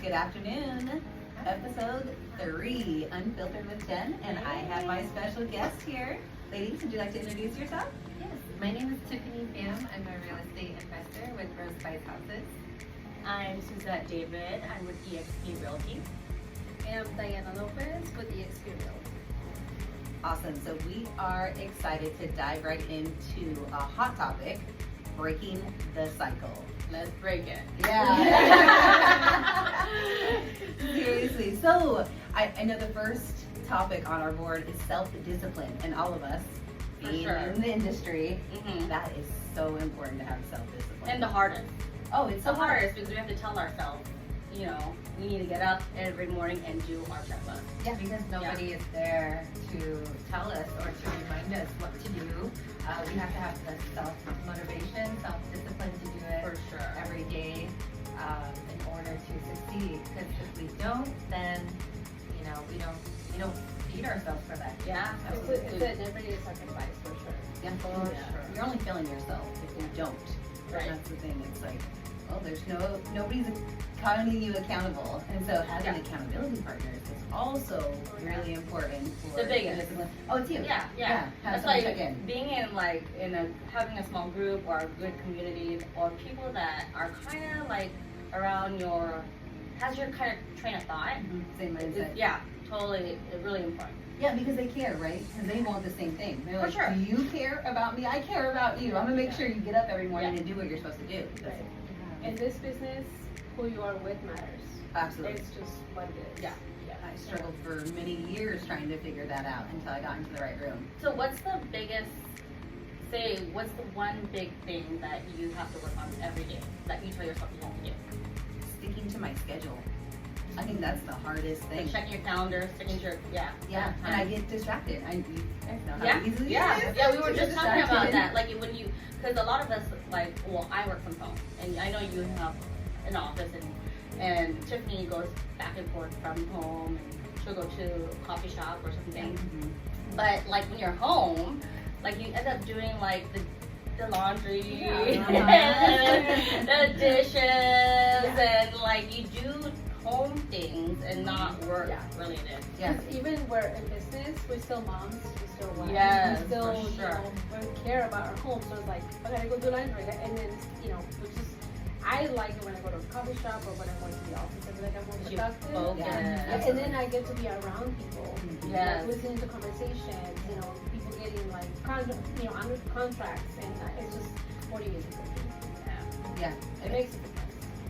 Good afternoon. Episode 3, Unfiltered with Jenn, and I have my special guest here. Ladies, would you like to introduce yourself? Yes, my name is Tiffany. I'm a real estate investor with Rose Spice Houses. I'm Suzette David. I'm with EXP Realty. And I'm Diana Lopez with EXP Realty. Awesome. So we are excited to dive right into a hot topic, breaking the cycle. Let's break it. Yeah. Seriously. So I know the first topic on our board is self-discipline, and all of us being in the industry, that is so important to have self-discipline. And the hardest. Oh, it's the hardest because we have to tell ourselves, you know, we need to get up every morning and do our checklist. Yeah, because nobody is there to tell us or to remind us what to do. We have to have the self-motivation, self-discipline to do it For sure. every day in order to succeed. Because if we don't, then we don't feed ourselves for that. Yeah, It's a never-ending sacrifice for sure. Yeah, For sure. You're only killing yourself if you don't. Right. That's the thing. It's like, well, there's nobody's holding you accountable, and so having accountability partners is also really important for The biggest. discipline. Oh, it's you. Yeah. Have That's someone like check in. being having a small group or a good community or people that are kind of like around has your kind of train of thought. Same mindset. Yeah, totally, really important. Yeah, because they care, right? Because they want the same thing. They're For like, sure. do you care about me? I care about you. I'm gonna make sure you get up every morning and do what you're supposed to do. That's it. In this business, who you are with matters. Absolutely. It's just what it is. Yeah. I struggled for many years trying to figure that out until I got into the right room. So what's the one big thing that you have to work on every day that you tell yourself you have to do? Sticking to my schedule. I think that's the hardest thing. Like checking your calendar, sticking to your, Yeah, and I get distracted. You guys know how easily it is. Yeah, we were to just get talking about distracted. that. Like because a lot of us, I work from home, and I know you have an office, and Tiffany goes back and forth from home, and she'll go to a coffee shop or something. But when you're home, you end up doing the laundry, and the dishes, and you do home things and not work related. Yeah. Because even we're in business, we're still moms, we're still wives. Yes, we still, for sure. We care about our home. So it's like, I gotta go do laundry. And then, I like it when I go to a coffee shop or when I'm going to the office. I feel like I'm more productive. Yeah. And then I get to be around people. Yes. Listening to conversations, people getting under contracts. And it's just 40 years ago. Yeah. It makes a difference.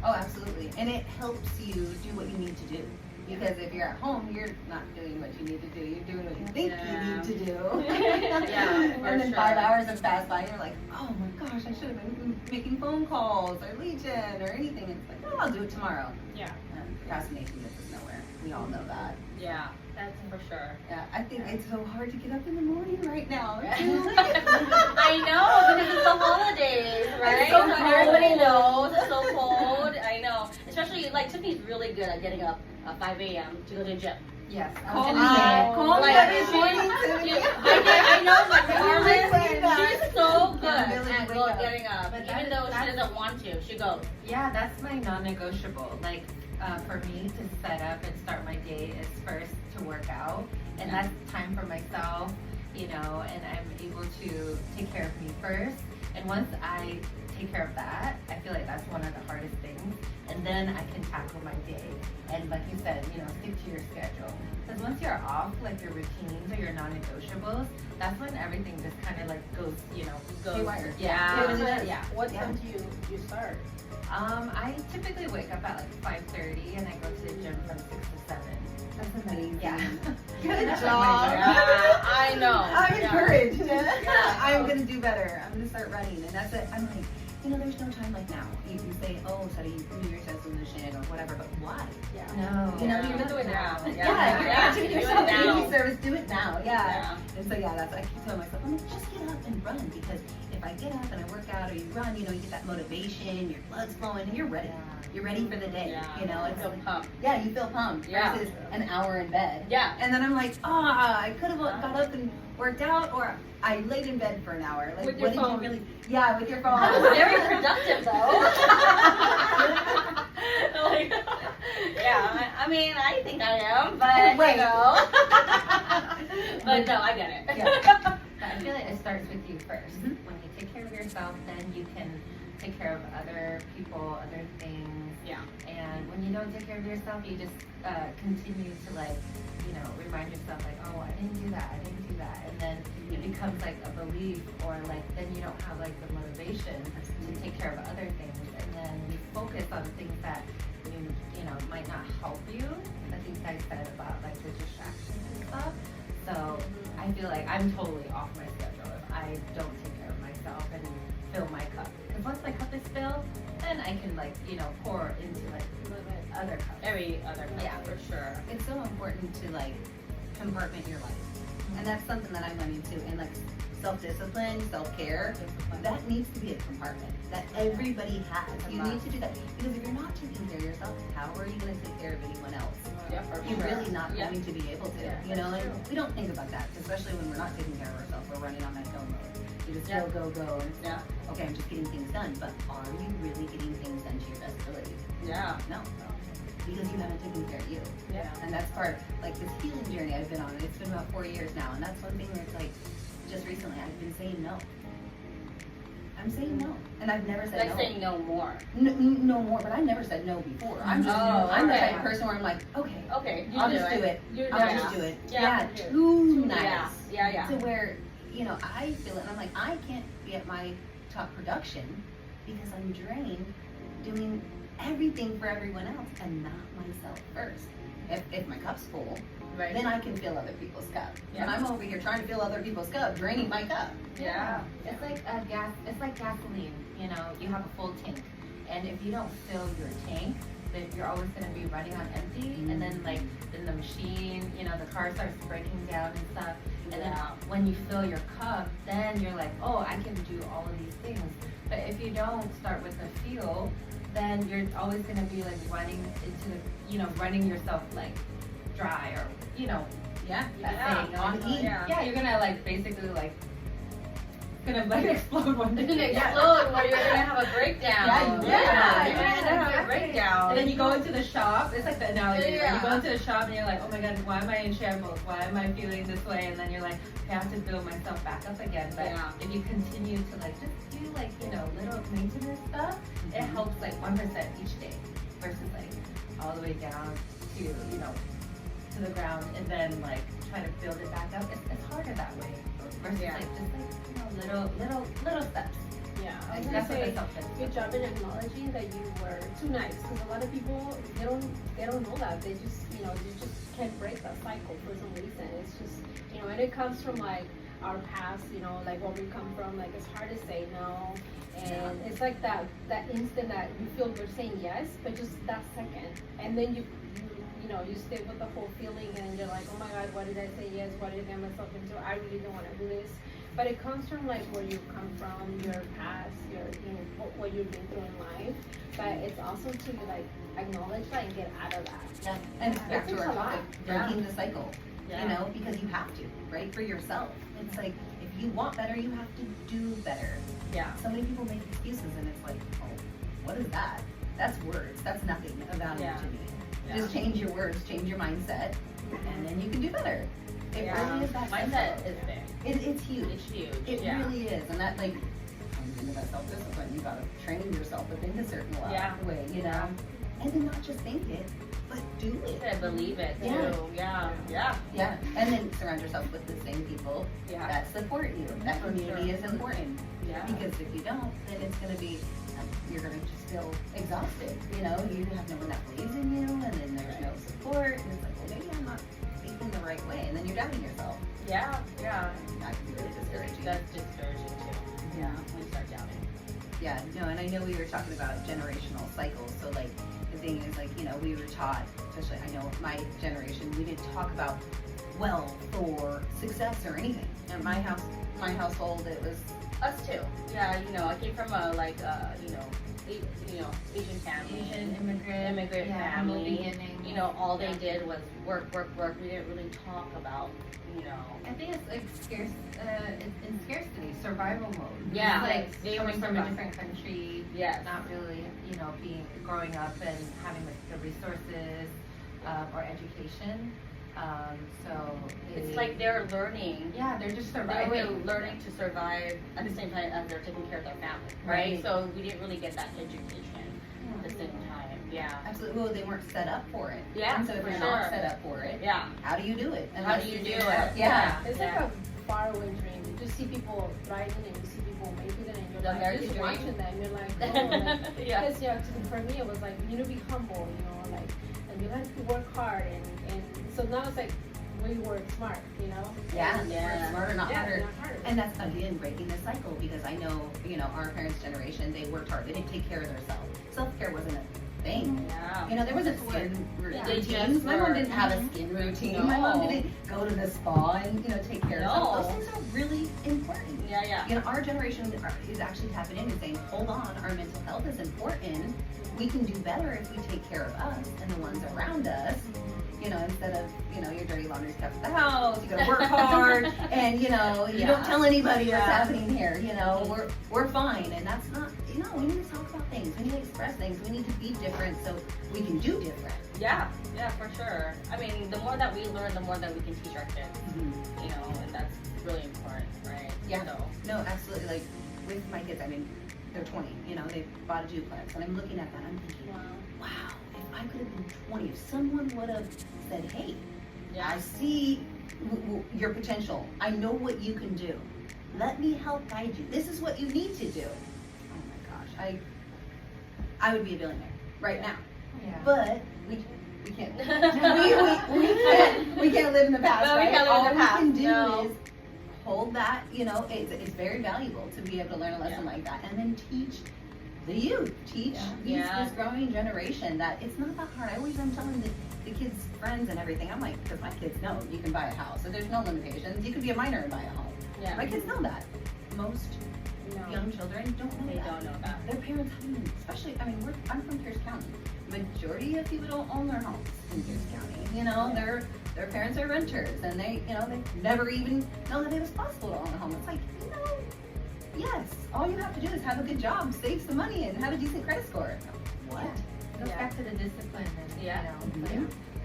Oh, absolutely. And it helps you do what you need to do. Because if you're at home, you're not doing what you need to do. You're doing what you think you need to do. And then 5 hours have passed by and you're like, oh my gosh, I should have been making phone calls or lead gen or anything. And it's like, oh, I'll do it tomorrow. Yeah. Procrastination gets us nowhere. We all know that. Yeah, that's for sure. Yeah, I think it's so hard to get up in the morning right now. I know, because it's the holidays, right? It's so So cold. everybody knows it's so cold. I know. Especially, Tiffany's really good at getting up at 5 a.m. to go to the gym. Yes. Call me. Call me every morning. I know, regardless, she's so good at getting up. But Even though she doesn't want to, she goes. Yeah, that's my non-negotiable. For me to set up and start my day is first to work out, and that's time for myself, and I'm able to take care of me first. And once I take care of that, I feel like that's one of the hardest things. And then I can tackle my day. And like you said, stick to your schedule. Because once you're off, your routines or your non-negotiables, that's when everything just kind of goes, haywire. Yeah. What time do you start? I typically wake up at 5:30 and I go to the gym from 6 to 7. That's amazing. Yeah. Good That's job. Yeah, I know. I'm encouraged. Yeah. I'm going to do better. I'm going to start running. And that's it. I'm like, there's no time like now. You say, oh, set a New Year's resolution or whatever, but why? Yeah. No. You're not doing it now. Yeah, you're watching Do it yourself. now. Community service, do it now. Yeah. Yeah. And so, that's I keep telling myself, I'm like, just get up and run, because if I get up and I work out or you run, you get that motivation, your blood's flowing, and you're ready. You're ready for the day. Yeah. It's I feel pumped. Yeah, you feel pumped Yeah. versus an hour in bed. Yeah. And then I'm like, I could have got up and worked out, or I laid in bed for an hour. With your phone. Did you really? Yeah, with your phone. I was very productive though. I mean, I think I am, but Right. you know. But no, I get it. Yeah. But I feel like it starts with you first. Mhm. When you take care of yourself, then you can take care of other people, other things. Yeah. And when you don't take care of yourself, you just continue to like, you know, remind yourself like, oh, I didn't do that, and then it becomes like a belief, or like then you don't have like the motivation to take care of other things, and then you focus on things that you know might not help you. Like you guys said about like the distractions and stuff. So I feel like I'm totally off my schedule if I don't take care of myself and fill my cup. Because once my cup is filled, then I can like, you know, pour into like other cups. Every other cup, Yeah. for sure. It's so important to like compartment your life. And that's something that I'm learning too. And like self-discipline, self-care, that needs to be a compartment that everybody has. You need to do that. Because if you're not taking care of yourself, how are you going to take care of anyone else? Yeah, for You're sure. really not Yeah. going to be able to. Yeah, You know, that's like true. we don't think about that, especially when we're not taking care of ourselves. We're running on that go mode. You just Yeah. go, and it's Yeah. okay, I'm just getting things done. But are you really getting things done to your best ability? Yeah. No. Because you haven't taken care of you. Yeah. And that's part, like this healing journey I've been on. It's been about 4 years now. And that's one thing where it's like, just recently I've been saying no. I'm saying no. And I've never said Like no. saying no more. No more, but I never said no before. I'm just, I'm the okay. type of person where I'm like, okay, Okay, you I'll do just it. do it. You I'll do just it. do it. Yeah. Too nice. Yeah. To where, you know, I feel it and I'm like, I can't be at my top production because I'm drained doing everything for everyone else and not myself first. If my cup's full, Right. then I can fill other people's cup. Yeah. And I'm over here trying to fill other people's cup, draining my cup. Yeah. It's like it's like gasoline, you know, you have a full tank. And if you don't fill your tank, then you're always gonna be running on empty, and then like then the machine, you know, the car starts breaking down and stuff. And then when you fill your cup, then you're like, oh, I can do all of these things. But if you don't start with the feel, then you're always gonna be like running into the, you know, running yourself like dry, or you know, Yeah. that thing. On E. Yeah, you're gonna like basically like gonna like explode one day. It's gonna explode where you're gonna have a breakdown. Yeah. You're gonna have a breakdown. And then you go into the shop, it's like the analogy, right? Yeah. You go into the shop and you're like, oh my god, why am I in shambles? Why am I feeling this way? And then you're like, okay, I have to build myself back up again. But Yeah. if you continue to like just do like, you know, little maintenance stuff, it helps like 1% each day versus like all the way down to, you know, to the ground and then like try to build it back up. It's harder that way versus Yeah. like just like, you know, little steps. Yeah, I Like, was gonna that's what say, the self-care is. good job in acknowledging that you were too nice, because a lot of people they don't know that. They just can't break that cycle for some reason. It's just, you know, and it comes from like our past, you know, like where we come from. Like it's hard to say no, and it's like that instant that you feel good saying yes, but just that second, and then you stay with the whole feeling, and you're like, oh my god, why did I say yes? Why did I get myself into? I really don't want to do this. But it comes from like where you come from, your past, what you've been through in life. But it's also to like acknowledge that and get out of that. Yeah. And it's back It to takes our a lot. topic, breaking the cycle. Yeah. You know, because you have to, right? For yourself. It's like, if you want better, you have to do better. Yeah. So many people make excuses and it's like, oh, what is that? That's words. That's nothing of value Yeah. to me. Yeah. Just change your words, change your mindset, and then you can do better. It really is that Mindset simple. is big. It's huge. It's huge. It yeah. really is. And that like comes into that self-discipline. You gotta train yourself to think a certain way, you know? And then not just think it, but do You it. gotta believe it too. Yeah. Yeah. Yeah. And then surround yourself with the same people Yeah. that support you. That For community sure. is important. Yeah. Because if you don't, then it's gonna be, you're gonna just feel exhausted. You know, you have no one that believes in you, and then there's no support, and it's like, well, maybe I'm not thinking the right way, and then you're doubting yourself. Yeah. That can be really discouraging. That's discouraging too. Yeah. When you start doubting. Yeah, no, and I know we were talking about generational cycles. So like the thing is, like, you know, we were taught, especially I know my generation, we didn't talk about wealth or success or anything. In my household, it was Us too. Yeah. You know, I came from a Asian family. Asian immigrant family. beginning. You know, all they did was work. We didn't really talk about, you know. I think it's like it's in scarcity, survival mode. Yeah, It's like they coming were from a survival. different country, Yes. not really, you know, growing up and having like the resources, or education. So It's like they're learning. Yeah, they're just They're surviving. learning to survive at the same time as they're taking care of their family, right? So we didn't really get that education at the same time. Yeah. Absolutely. Well, they weren't set up for it. Yeah, And so if for you're sure. not set up for it, Yeah. how do you do it? How do you do it? Yeah. It's like a faraway dream. You just see people thriving and you see people making it and you're The like, American just dream. watching that and you're like, oh, like, Yeah. because for me it was like, you know, be humble, you know, like, and you have to work hard and so now it's like, we work smart, you know? Yeah. Yeah. Work smarter, not harder. not harder. And that's, again, breaking the cycle, because I know, you know, our parents' generation, they worked hard. They didn't take care of themselves. Self-care wasn't a thing. Yeah. You know, there wasn't skin Yeah. routines. My mom didn't have a skin routine. My mom No. didn't go to the spa and, you know, take care of No. herself. Those things are really important. Yeah, yeah. You know, our generation is actually tapping in and saying, hold on, our mental health is important. We can do better if we take care of us and the ones around us. You know, instead of, you know, your dirty laundry's kept at the house, you gotta work hard, and, you know, you don't tell anybody what's happening here, you know, we're fine, and that's not, you know, we need to talk about things, we need to express things, we need to be different so we can do different. Yeah, yeah, for sure. I mean, the more that we learn, the more that we can teach our kids, you know, and that's really important, right? Yeah. So, No, absolutely, like, with my kids, I mean, they're 20, you know, they bought a duplex, and I'm looking at that, I'm thinking, wow, if I could have been 20, if someone would have said, hey, I see your potential. I know what you can do. Let me help guide you. This is what you need to do. Oh my gosh, I would be a billionaire right now. Yeah. But we can't. we can't live in the past. No, we right? can't live All in the past, we can do no. is hold that. You know, it's very valuable to be able to learn a lesson like that, and then teach the youth, teach this growing generation that it's not that hard. I always am telling the kids' friends and everything. I'm like, because my kids know you can buy a house, so there's no limitations. You could be a minor and buy a home. yeah. My kids know that. Most young children don't know They that. don't know that. Their parents haven't, especially, I mean, I'm from Pierce County. Majority of people don't own their homes in Pierce County. You know, their parents are renters, and they never even know that it was possible to own a home. It's like, you know, yes, all you have to do is have a good job, save some money, and have a decent credit score. What? It goes back to the discipline and, Yeah. you know,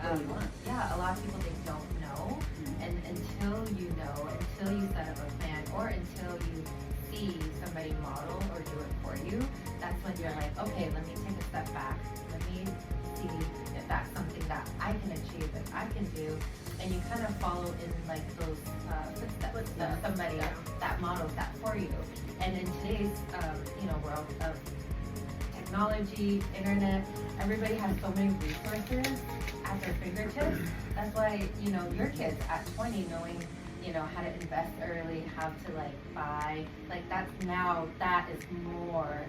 like, a lot of people, they don't know, and until you know, until you set up a plan, or until you see somebody model or do it for you, that's when you're like, okay, let me take a step back, let me see if that's something that I can achieve, that I can do, and you kind of follow in like those footsteps of somebody that models that for you. And in today's world of technology, internet, everybody has so many resources at their fingertips. That's why, you know, your kids at 20 knowing, you know, how to invest early, how to like buy, like that is more,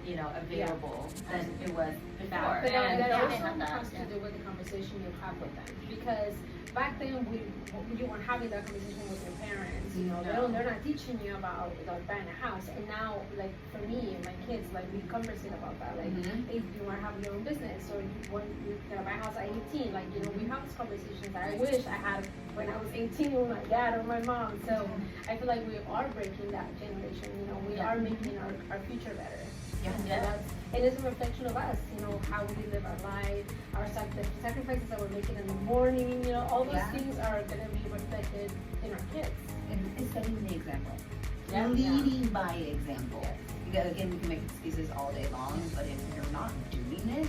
you know, available than it was before. But Yeah, that yeah, also they have that, has to do with the conversation you have with them, because back then you weren't having that conversation with your parents. You know, they're not teaching you about like buying a house. And now, like for me and my kids, like we conversate about that. Like if you want to have your own business, or you're gonna buy a house at 18, like, you know, we have these conversations that I wish I had when I was 18 with my dad or my mom. So I feel like we are breaking that generation. You know, we are making our future better. And it's a reflection of us, you know, how we live our life, the sacrifices that we're making in the morning, you know, all those things are going to be reflected in our kids. And it's setting the example. Yeah. Leading by example. Again, we can make excuses all day long, but if you're not doing it,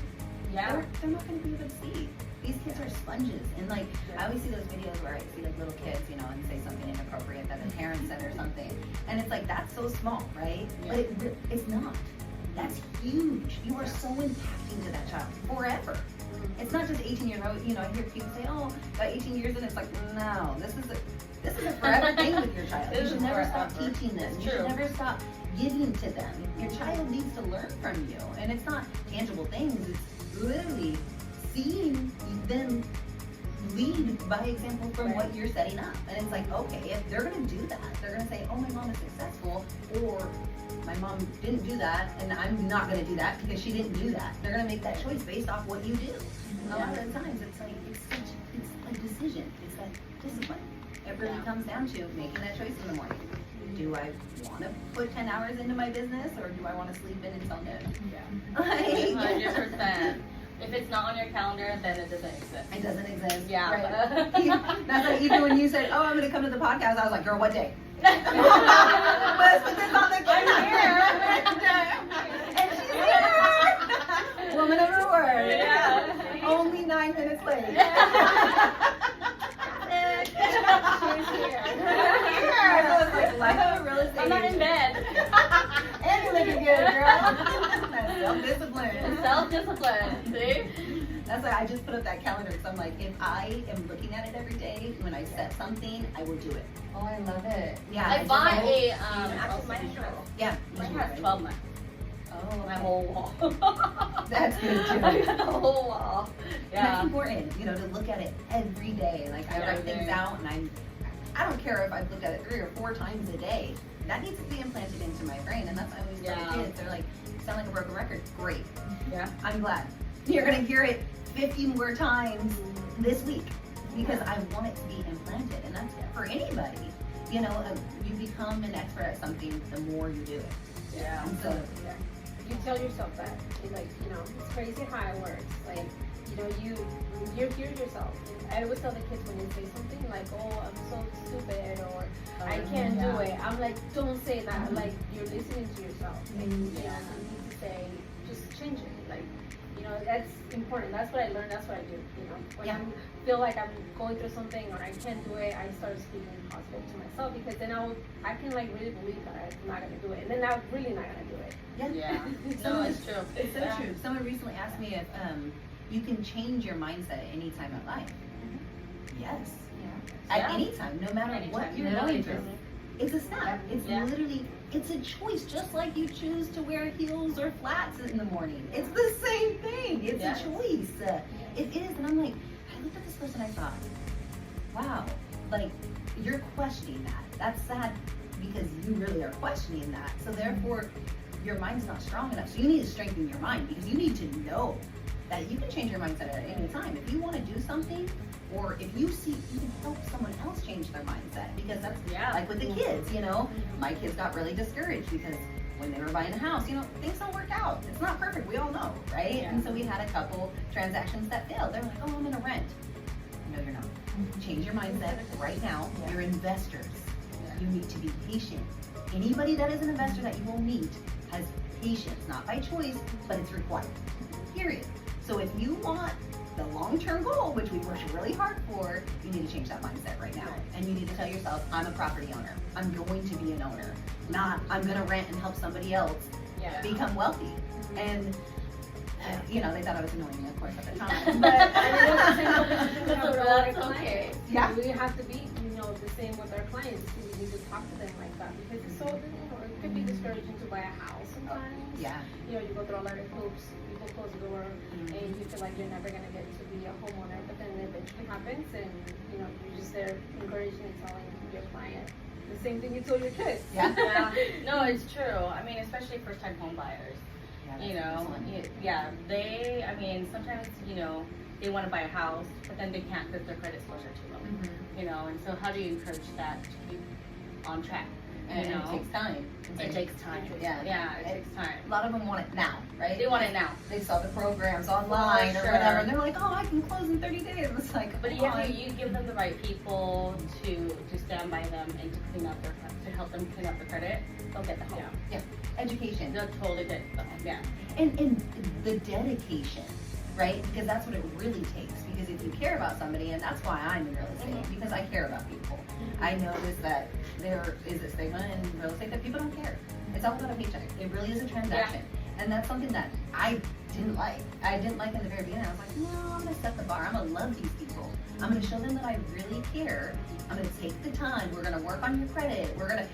they're not going to be able to see. These kids are sponges, and like I always see those videos where I see like little kids, you know, and say something inappropriate that the parent said or something, and it's like that's so small, right? But it's not. That's huge. You are so impacting to that child forever. It's not just 18 years old. You know, I hear people say, "Oh, got 18 years," and it's like, no, this is a forever thing with your child. You should never stop teaching them. You should never stop giving to them. Your child needs to learn from you, and it's not tangible things. It's literally seeing them lead by example from what you're setting up. And it's like, okay, if they're going to do that, they're going to say, oh, my mom is successful, or my mom didn't do that, and I'm not going to do that because she didn't do that. They're going to make that choice based off what you do. A lot of the times, it's like, it's a decision. It's that discipline. It really comes down to making that choice in the morning. Do I want to put 10 hours into my business, or do I want to sleep in until noon? Yeah. 100%. If it's not on your calendar, then it doesn't exist. It doesn't exist. Yeah. Right. That's like even when you said, "Oh, I'm going to come to the podcast," I was like, "Girl, what day?" Let's put this on the calendar. And she's here. Woman of her word. Yeah. Only 9 minutes late. She's here. I was like, life of real estate. I'm not in bed. And you're looking good, girl. That's self-discipline. Self-discipline, see? That's why I just put up that calendar because I'm like, if I am looking at it every day, when I set something, I will do it. Oh, I love it. Yeah. I bought a, actually mine has, Yeah. mine has 12 months. Oh, My whole wall. That's good too. The whole wall. And that's Yeah. important, you know, to look at it every day. Like I write things out, and I don't care if I've looked at it 3 or 4 times a day. That needs to be implanted into my brain, and that's why I always tell the kids. They're like, "You sound like a broken record." Great. Yeah. I'm glad. You're gonna hear it 50 more times this week because I want it to be implanted, and that's for anybody. You know, you become an expert at something the more you do it. Yeah. And so, You tell yourself that. You're like, you know, it's crazy how it works. Like, you know, you hear yourself. I always tell the kids when they say something like, "Oh, I'm so stupid," or "I can't do it." I'm like, don't say that. Like, you're listening to yourself. And, you know, you need to say, just change it. Like, you know, that's important. That's what I learned. That's what I do. You know, when I feel like I'm going through something or I can't do it, I start speaking positive to myself because then I can like really believe that I'm not gonna do it, and then I'm really not gonna do it. Yeah. No, it's true. It's so true. Someone recently asked me if you can change your mindset at any time in life. Yes. Yeah. At any time, no matter what Anytime. you're Literally going through. It's a snap. It's literally, it's a choice, just like you choose to wear heels or flats in the morning. It's the same thing. It's a choice. It is. And I'm like, I looked at this person, I thought, wow, like, you're questioning that. That's sad because you really are questioning that. So therefore, your mind's not strong enough. So you need to strengthen your mind because you need to know that you can change your mindset at any time. If you want to do something, or if you see you can help someone else change their mindset, because that's like with the kids, you know, my kids got really discouraged because when they were buying a house, you know, things don't work out. It's not perfect, we all know, right? Yeah. And so we had a couple transactions that failed. They were like, "Oh, I'm gonna rent." No, you're not. Change your mindset right now. You're investors. You need to be patient. Anybody that is an investor that you will meet has patience, not by choice, but it's required. Period. So if you want the long-term goal, which we work really hard for, you need to change that mindset right now. And you need to tell yourself, I'm a property owner. I'm going to be an owner. Not, I'm going to rent and help somebody else become wealthy. And, you know, they thought I was annoying, of course, at the time. But, That's okay. Yeah. We have to be, you know, the same with our clients. We need to talk to them like that because it's so, you know, it could be discouraging to buy a house sometimes. Yeah. You know, you go through a lot of hoops, people close the door, and you feel like you're never gonna get to be a homeowner, but then it eventually happens, and you know, you're just there encouraging and telling your client the same thing you told your kids. Yeah. No, it's true. I mean, especially first-time home buyers. You know, they, I mean, sometimes, you know, they want to buy a house, but then they can't because their credit scores are too low. You know, and so how do you encourage that to keep on track? And You know? it takes time. It takes time. Yeah. It takes time. A lot of them want it now, right? They want it now. They saw the programs online or sure. whatever, and they're like, "Oh, I can close in 30 days." It's like, But if you give them the right people to stand by them and to clean up to help them clean up the credit, they'll get the home. education. They'll totally get the home. Yeah. And the dedication, right? Because that's what it really takes. Because if you care about somebody, and that's why I'm in real estate, because I care about people. I notice that there is a stigma in real estate that people don't care. It's all about a paycheck. It really is a transaction. And that's something that I didn't like. I didn't like in the very beginning. I was like, no, I'm gonna set the bar. I'm gonna love these people. I'm gonna show them that I really care. I'm gonna take the time. We're gonna work on your credit. We're gonna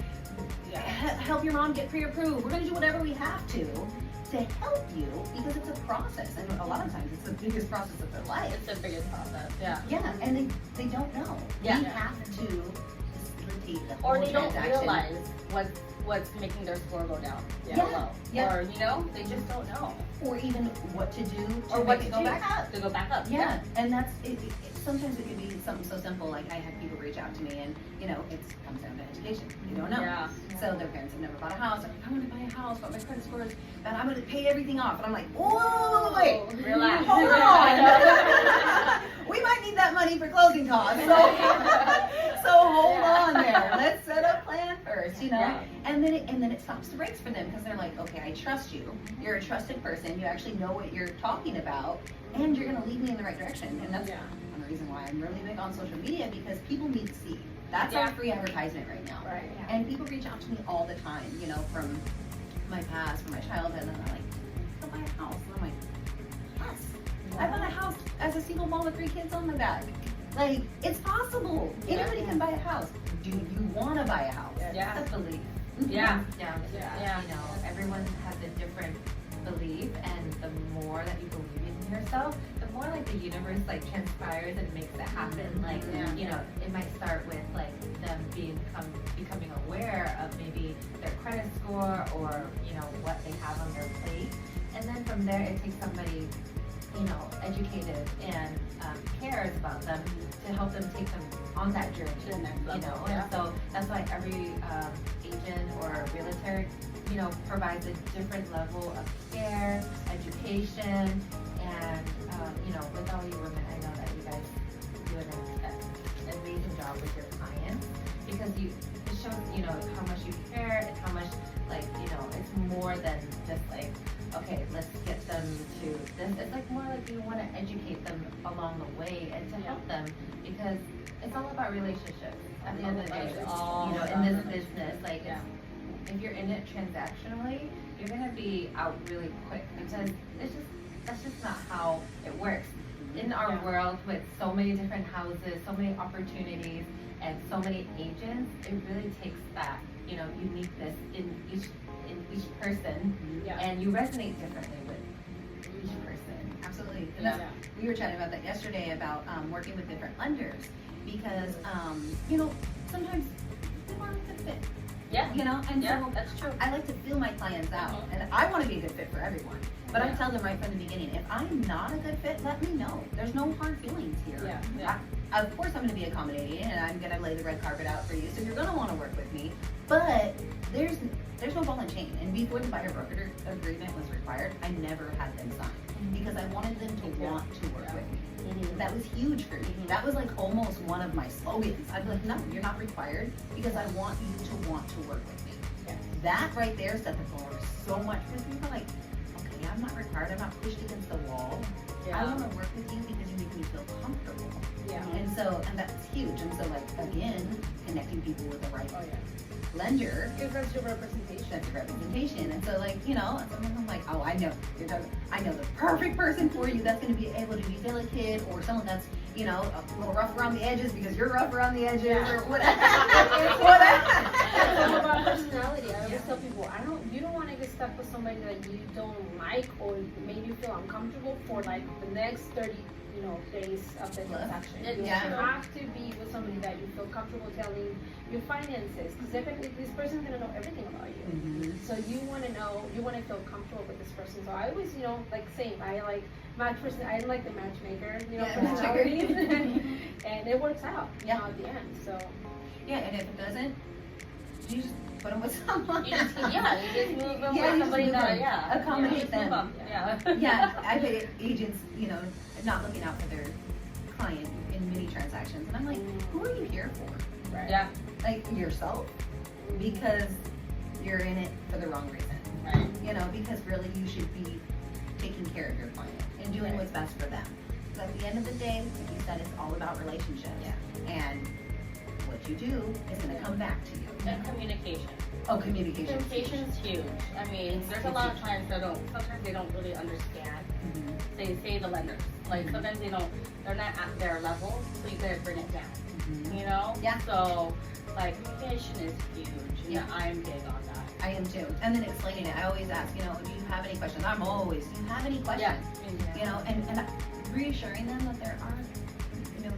help your mom get pre-approved. We're gonna do whatever we have to help you, because it's a process, and a lot of times it's the biggest process of their life. It's the biggest process. Yeah. Yeah, and they don't know. Yeah. We have to facilitate the whole Or they don't transaction. realize what what's making their score go down. Yeah. Low. Yeah. Or, you know, they just don't know. Or even what to do Or to what make it to go do. back up. To go back up. Yeah, and that's sometimes it can be something so simple. Like I had people reach out to me, and you know, it comes down to education. You don't know. Yeah. So their parents have never bought a house. They're like, I want to buy a house, but my credit score is bad. I'm going to pay everything off. And I'm like, oh, wait, Relax. hold on. We might need that money for closing costs. So hold on there. Let's set a plan first, you know. Yeah. And then it stops the brakes for them because they're like, okay, I trust you. You're a trusted person. You actually know what you're talking about, and you're going to lead me in the right direction. And that's one reason why I'm really big on social media, because people need to see. That's our free advertisement right now. Right. And people reach out to me all the time, you know, from my past, from my childhood, and they're like, go buy a house. And I'm like, yes, I bought a house as a single mom with 3 kids on my back. Like, it's possible. Anybody can buy a house. Do you want to buy a house? Yeah. That's a belief. Yeah. Yeah. You know, everyone has a different belief, and the more that you believe in yourself, the more like the universe like transpires and makes it happen. Like, you know, it might start with like them becoming aware of maybe their credit score or, you know, what they have on their plate. And then from there, it takes somebody, you know, educated and cares about them to help them take them on that journey, To the next level, you know. yeah. And so that's why every agent or realtor, you know, provides a different level of care, education, and you know, with all you women, I know that you guys do an amazing job with your clients, because it shows, you know, how much you care and how much, like, you know, it's more than just like, okay, let's get them to this. It's like more like you want to educate them along the way and to help them, because it's all about relationships at the end of the day. You know, in this business, like, if you're in it transactionally, you're gonna be out really quick, because that's just not how it works. In our world with so many different houses, so many opportunities, and so many agents, it really takes that, you know, uniqueness in each person, and you resonate differently with each person. Absolutely. And that's, we were chatting about that yesterday about working with different lenders, because you know, sometimes people aren't a good fit. Yeah. You know, and so that's true. I like to feel my clients out, and I want to be a good fit for everyone. But I tell them right from the beginning, if I'm not a good fit, let me know. There's no hard feelings here. Of course, I'm going to be accommodating, and I'm going to lay the red carpet out for you, so you're going to want to work with me. But there's no ball and chain. And before the buyer broker agreement was required, I never had them sign, because I wanted them to want to work with me. That was huge for me. That was like almost one of my slogans. I'd be like, no, you're not required, because I want you to want to work with me. That right there set the bar so much, because people are like, okay, I'm not required, I'm not pushed against the wall. I want to work with you because you make me feel comfortable. And that's huge. And so, like, again, connecting people with the right lender. Because that's your representation. That's your representation. And so, like, you know, sometimes I'm like, oh, I know the perfect person for you that's going to be able to be delicate, or someone that's, you know, a little rough around the edges because you're rough around the edges, or whatever. It's all about personality. I always tell people, you don't want to get stuck with somebody that you don't like or made you feel uncomfortable for like the next 30, you know, days of the transaction. You have to be with somebody that you feel comfortable telling your finances, because this person's gonna know everything about you. So you want to feel comfortable with this person. So I always, you know, like same. I like matchmaker. I like the matchmaker, you know, personalities, and it works out, you know, at the end. So and if it doesn't, you just put them with someone. You just move them with somebody that, accommodate them. Yeah. I've had agents, you know, not looking out for their client in many transactions, and I'm like, who are you here for? right. Yeah. Like yourself, because you're in it for the wrong reason. Right. You know, because really you should be taking care of your client and doing what's best for them. So at the end of the day, like you said, it's all about relationships. And what you do is going to come back to you. And communication. Oh, communication. Communication's huge. I mean, there's a lot of times sometimes they don't really understand. They say the lenders. Like sometimes they're not at their level, so you gotta bring it down. You know? Yeah. So like communication is huge. And I'm big on that. I am too. And then explaining it. I always ask, you know, do you have any questions? I'm always, do you have any questions? You know, and reassuring them that there are, you know,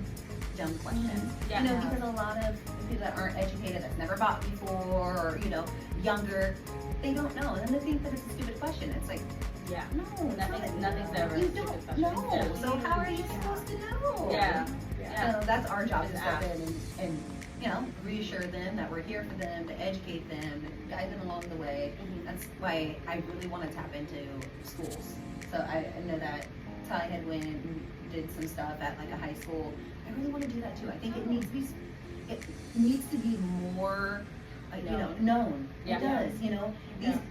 dumb questions. Yeah. You know, because a lot of people that aren't educated, that's never bought before, or, you know, younger, they don't know. And then they think that it's a stupid question. It's like, Yeah. no, it's Nothing's ever you a stupid don't question. know. Yeah. So how are you supposed to know? Yeah. So that's our job to Just step ask. in and, you know, reassure them that we're here for them, to educate them, and guide them along the way. Mhm. That's why I really want to tap into schools. So I know that Ty had went and did some stuff at like a high school. I really want to do that too. I think it needs to be more, you know, known. Yeah. It does, you know.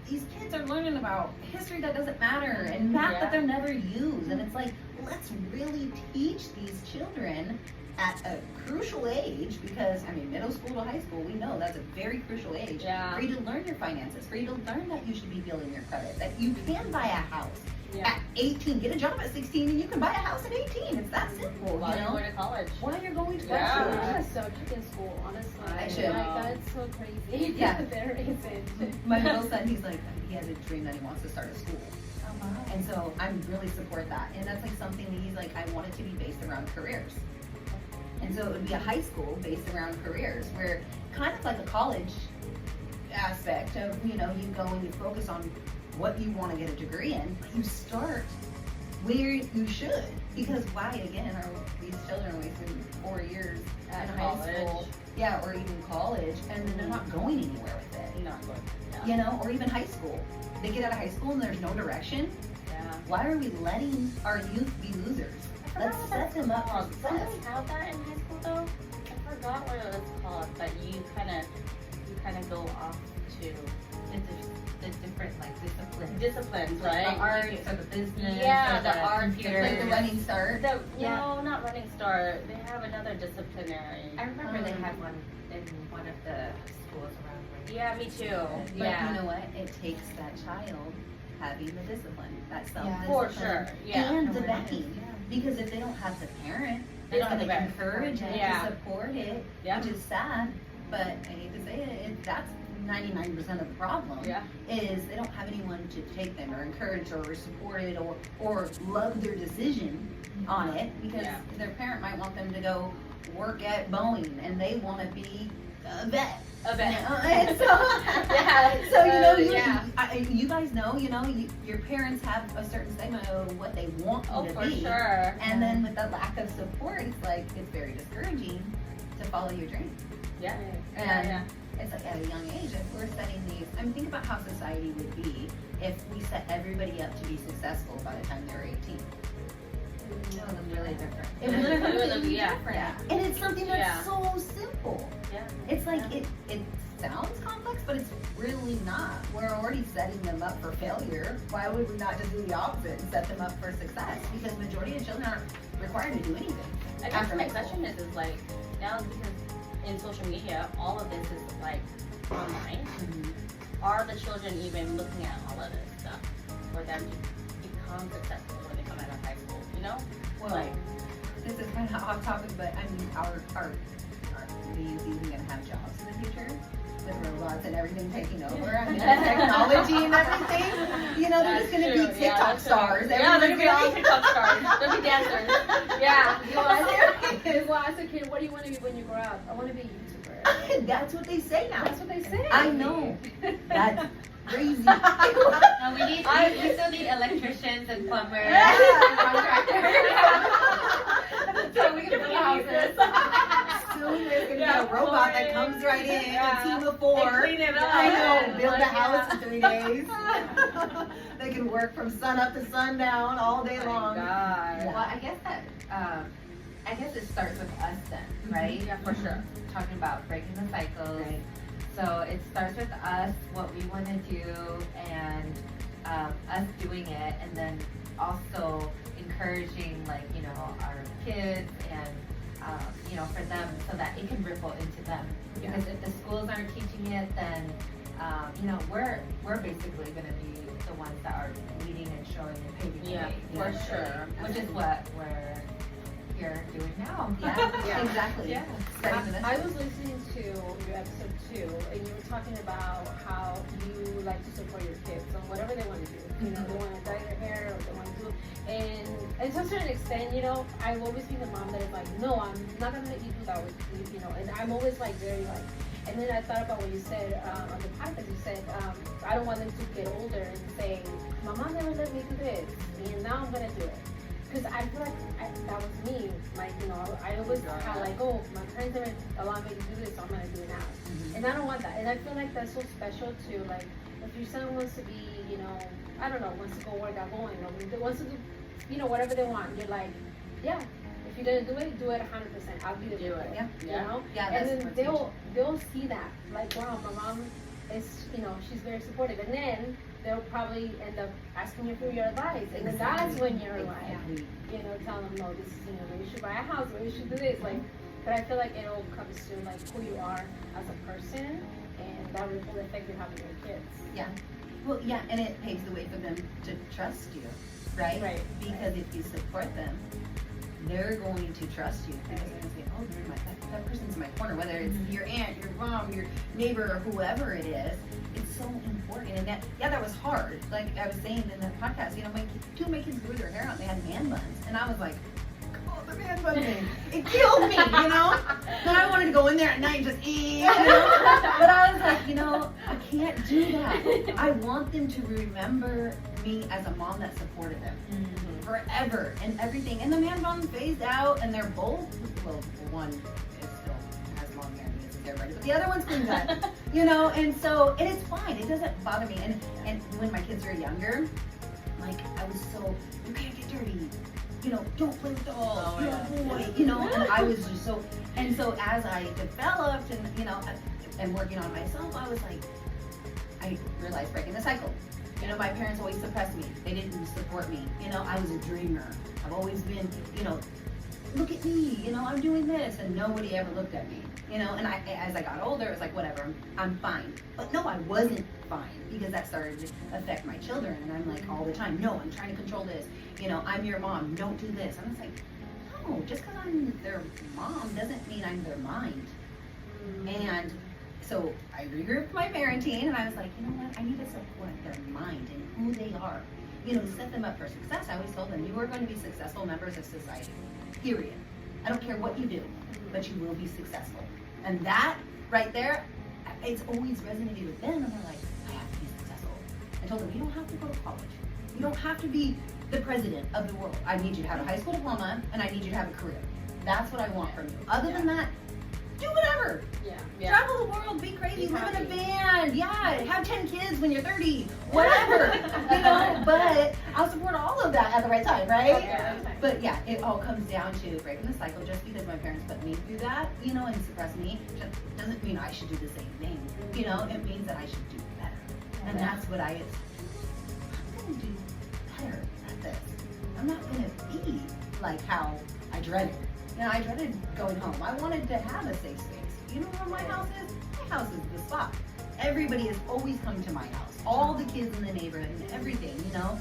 These kids are learning about history that doesn't matter and math Yeah. that they're never used. And it's like, let's really teach these children at a crucial age, because I mean, middle school to high school, we know that's a very crucial age Yeah. for you to learn your finances, for you to learn that you should be building your credit, that you can buy a house at 18, get a job at 16, and you can buy a house at 18. It's that simple, While you you're know? going to college. While you're going to Yeah. college. I was so cheap in school, honestly. I should. Like, that's so crazy. Yeah. There isn't. My middle son, he's like, he has a dream that he wants to start a school. Oh, wow. And so I really support that. And that's like something that he's like, I want it to be based around careers. And so it would be a high school based around careers, where kind of like a college aspect of, you know, you go and you focus on what you want to get a degree in, but you start where you should. Because why, again, are these children wasting 4 years At in high college. school? Yeah, or even college, and then they're not going anywhere with it. Not good. Yeah. You know, or even high school. They get out of high school and there's no direction. Yeah. Why are we letting our youth be losers? Let's set them up for Don't success. we have that in high school though? I forgot what it was called, but you kind of go off to The different like disciplines. disciplines, Like right? the arts or the business. Yeah, or the arts, computer. Like the running start. No, not Running Star. They have another disciplinary. I remember they had one in one of the schools around. Like, Yeah, me too. But Yeah. you know what? It takes that child having the discipline, that Yeah. self-discipline. For sure. Yeah. And the Awareness, backing. yeah. Because if they don't have the parent They that's don't have going to the parent. encourage it, Yeah. to support it, Yeah. which is sad, but I hate to say it, that's 99% of the problem. Yeah. Is they don't have anyone to take them or encourage or support it or love their decision on it, because Yeah. their parent might want them to go work at Boeing and they want to be a vet. A vet. And so, Yeah. so you know, Yeah. you guys know, you know, your parents have a certain segment of what they want you Oh, to for be. sure. And then with the lack of support, it's like, it's very discouraging to follow your dream. Yeah. And Yeah. it's like at a young age, if we're setting these, I mean, think about how society would be if we set everybody up to be successful by the time they're 18. It was really different. It would be completely Yeah. different. Yeah. And it's something that's Yeah. so simple. Yeah. It's like, it sounds complex, but it's really not. We're already setting them up for failure. Why would we not just do the opposite and set them up for success? Because majority of children aren't required to do anything. I guess after my high school. question is like, now because in social media, all of this is like online, are the children even looking at all of this stuff for them to become successful when they come out of high school, you know? Well, Like, this is kind of off topic, but I mean, our the youth even gonna have jobs in the future with robots and everything taking over. I mean, technology and everything. You know, they're just That's gonna true. be Yeah, TikTok that's true. stars. Yeah, they're gonna be all Everyone's TikTok stars. They'll be dancers. Yeah. Well, as a kid, what do you want to be when you grow up? I want to be a YouTuber. That's what they say now. That's what they say. I know. That's crazy. No, we still need electricians and plumbers, contractors. So we can build houses. Soon there's gonna Yeah, be a robot that flooring. comes right in, Yeah. a team of 4. And clean it up. I know, build a Like, house in yeah. 3 days. They can work from sun up to sundown all day Oh long. my God. Yeah. Well, I guess that, I guess it starts with us then, right? Yeah, for sure. Talking about breaking the cycles. Right. So it starts with us, what we want to do, and us doing it, and then also encouraging, like, you know, our kids and, you know, for them, so that it can ripple into them. Because if the schools aren't teaching it, then, you know, we're basically going to be the ones that are leading and showing and paving the Yeah, way. for sure. Which is what we're here doing now. Yeah, exactly. Yeah. I was listening to your episode 2, and you were talking about how you like to support your kids on whatever they want to do. You know, they want to dye their hair, or they want to do, and to a certain extent, you know, I've always been the mom that is like, no, I'm not gonna let you do that with you know, and I'm always like very like. And then I thought about what you said on the podcast. You said, I don't want them to get older and say, my mom never let me do this, and now I'm gonna do it. Because I feel like that was me. Like, you know, I always had like, oh, my parents never allowed me to do this, so I'm going to do it now. Mm-hmm. And I don't want that. And I feel like that's so special too. Like, if your son wants to be, you know, I don't know, wants to go work out going, or wants to do, you know, whatever they want, you're like, yeah, if you're going to do it 100%. I'll be there to do it. Yeah. You know? Yeah, and then they'll see that. Like, wow, my mom is, you know, she's very supportive. And then they'll probably end up asking you for your advice, and then that's when you're like, you know, tell them, no, this is, you know, maybe you should buy a house, maybe you should do this, like. But I feel like it all comes to like who you are as a person, and that ripple effect you have with your kids. Yeah. Well, yeah, and it paves the way for them to trust you, right? Right. Because if you support them, they're going to trust you. Because they're going to say, oh, that person's in my corner, whether it's your aunt, your mom, your neighbor, or whoever it is. It's so important. And that was hard. Like I was saying in the podcast, you know, two of my kids grew their hair out, they had man buns. And I was like, oh, the man bun thing. It killed me, you know? Then I wanted to go in there at night and just eat, you know? But I was like, you know, I can't do that. I want them to remember me as a mom that supported them forever and everything. And the man bun phased out, and they're both, well, one is still has long hair and uses everybody, but the other one's clean cut, you know. And so, and it's fine. It doesn't bother me. And when my kids were younger, like I was so, you can't get dirty, you know, don't play with dolls, you're a boy, you know. And I was just so, and so as I developed and you know, and working on myself, I was like, I realized breaking the cycle. You know, my parents always suppressed me. They didn't support me. You know, I was a dreamer. I've always been, you know, look at me, you know, I'm doing this, and nobody ever looked at me. You know, and as I got older, it was like, whatever, I'm fine. But no, I wasn't fine, because that started to affect my children, and I'm like all the time, no, I'm trying to control this. You know, I'm your mom, don't do this. And it's like, no, just because I'm their mom doesn't mean I'm their mind. And so I regrouped my parenting, and I was like, you know what, I need to support their mind and who they are. You know, set them up for success. I always told them, you are going to be successful members of society, period. I don't care what you do, but you will be successful. And that right there, it's always resonated with them, and they're like, I have to be successful. I told them, you don't have to go to college. You don't have to be the president of the world. I need you to have a high school diploma, and I need you to have a career. That's what I want from you. Other than that, do whatever. Travel the world, be crazy, live in a van, have 10 kids when you're 30, whatever, you know, but I'll support all of that at the right time, right? But yeah, it all comes down to breaking the cycle. Just because my parents put me through that, you know, and suppress me, doesn't mean I should do the same thing, you know, it means that I should do better. And that's what I'm gonna do better at this. I'm not gonna be like how I dreaded. You know, I dreaded going home. I wanted to have a safe space. You know where my house is? My house is the spot. Everybody has always come to my house. All the kids in the neighborhood and everything, you know.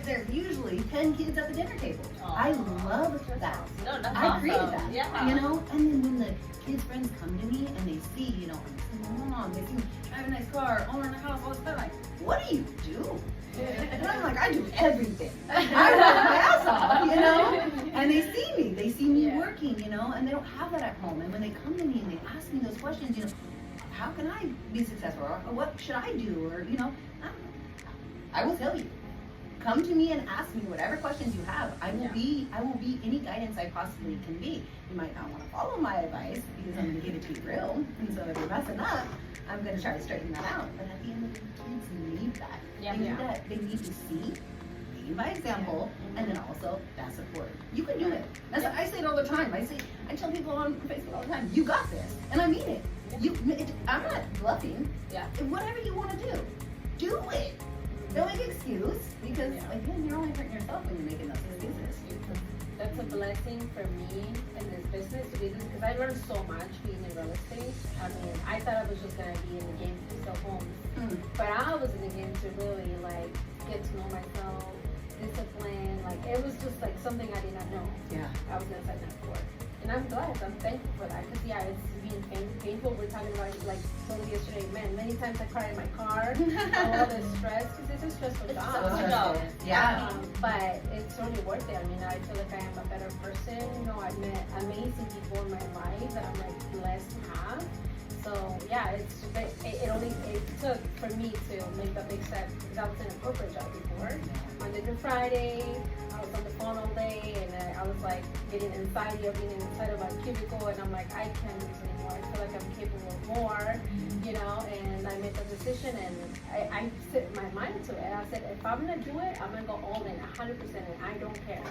There's usually 10 kids at the dinner table. I love that. No, that's I created awesome. that, you know. And then when the kids' friends come to me and they see, you know, I'm a single mom, they see me drive a nice car, owning a house, all this stuff, like, what do you do? And I'm like, I do everything. I work my ass off, you know? And they see me working, you know, and they don't have that at home. And when they come to me and they ask me those questions, you know, how can I be successful? Or what should I do? Or, you know, I will tell you. Come to me and ask me whatever questions you have. I will be any guidance I possibly can be. You might not want to follow my advice because I'm going to give it to you real. And so if you're messing up, I'm going to try to straighten that out. But at the end of the day, kids need that. They need to see, lead by example, and then also that support. You can do it. I say it all the time. I tell people on Facebook all the time, you got this. And I mean it. I'm not bluffing. Whatever you want to do it. Don't make an excuse, because again, you're only hurting yourself when you're making those excuses. That's a blessing for me in this business to be this, because I learned so much being in real estate. I mean, I thought I was just gonna be in the game to sell homes, but I was in the game to really like get to know myself, discipline. Like it was just like something I did not know. I was gonna sign up for. And I'm glad, I'm thankful for that, because yeah, it's being painful. We're talking about, like, told yesterday, man, many times I cry in my car, all the stress, because it's a stressful job. Yeah. But it's only worth it. I mean, I feel like I am a better person. You know, I've met amazing people in my life that I'm like blessed to have. So yeah, it took for me to make that big step, because I was in a corporate job before, Monday to Friday. I was on the phone all day, and I was like getting anxiety of being inside of a cubicle, and I'm like, I can't do this anymore. I feel like I'm capable of more, you know. And I made the decision, and I set my mind to it. I said, if I'm gonna do it, I'm gonna go all in, 100%, and I don't care.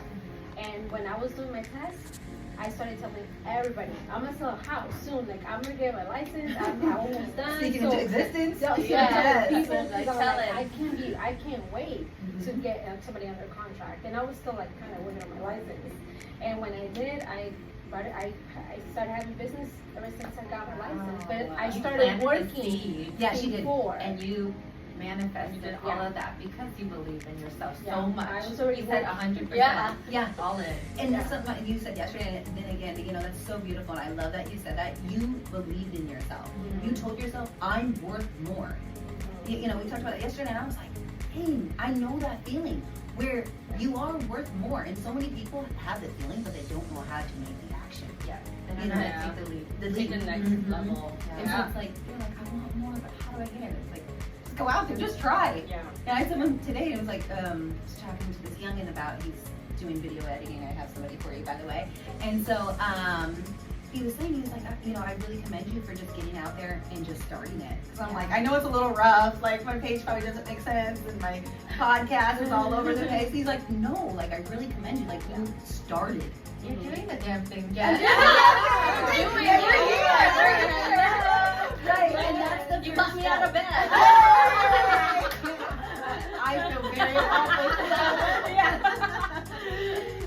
And when I was doing my test, I started telling everybody, I'm gonna sell a house soon. Like, I'm gonna get my license. I'm almost done. Speaking into existence. Yeah, Yes. I can't wait to get somebody under contract. And I was still like kind of working on my license. And when I did, I started having business ever since I got my license. But I started working. Yeah, she did. Before. And you manifested all of that because you believe in yourself so much. I was already you said 100%. Yeah. All in. And that's something you said yesterday, and then again, you know, that's so beautiful. And I love that you said that. You believed in yourself. You told yourself, I'm worth more. You know, we talked about it yesterday, and I was like, hey, I know that feeling where you are worth more. And so many people have the feeling, but they don't know how to make the action. Yeah. You And know, I'm gonna take the lead. Take the next level. And so it's like, you're like, I want more, but how do I get it? It's like, just go out there, just try. Yeah. And I had someone today, it was like, just talking to this youngin about, he's doing video editing. I have somebody for you, by the way. And so, he was saying, he was like, you know, I really commend you for just getting out there and just starting it. Because I'm like, I know it's a little rough, like my page probably doesn't make sense, and my podcast is all over the place. He's like, no, like I really commend you, like you started. You're doing the damn thing. Yeah. Right, and that's the You first got me step. out of bed. I feel very accomplished about it. Yeah.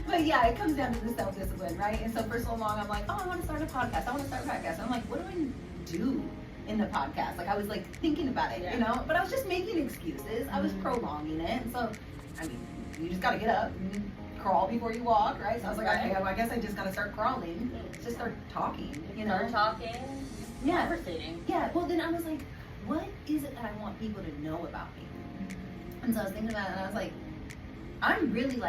But yeah, it comes down to the self-discipline, right? And so for so long, I'm like, oh, I want to start a podcast. And I'm like, what do I do in the podcast? Like, I was like thinking about it, you know? But I was just making excuses. I was prolonging it. And so, I mean, you just got to get up and crawl before you walk, right? So I was like, okay, well, I guess I just got to start crawling. Just start talking, you know? Start talking. Yeah. Conversating. Yeah, well then I was like, what is it that I want people to know about me? And so I was thinking about it, and I was like, I'm really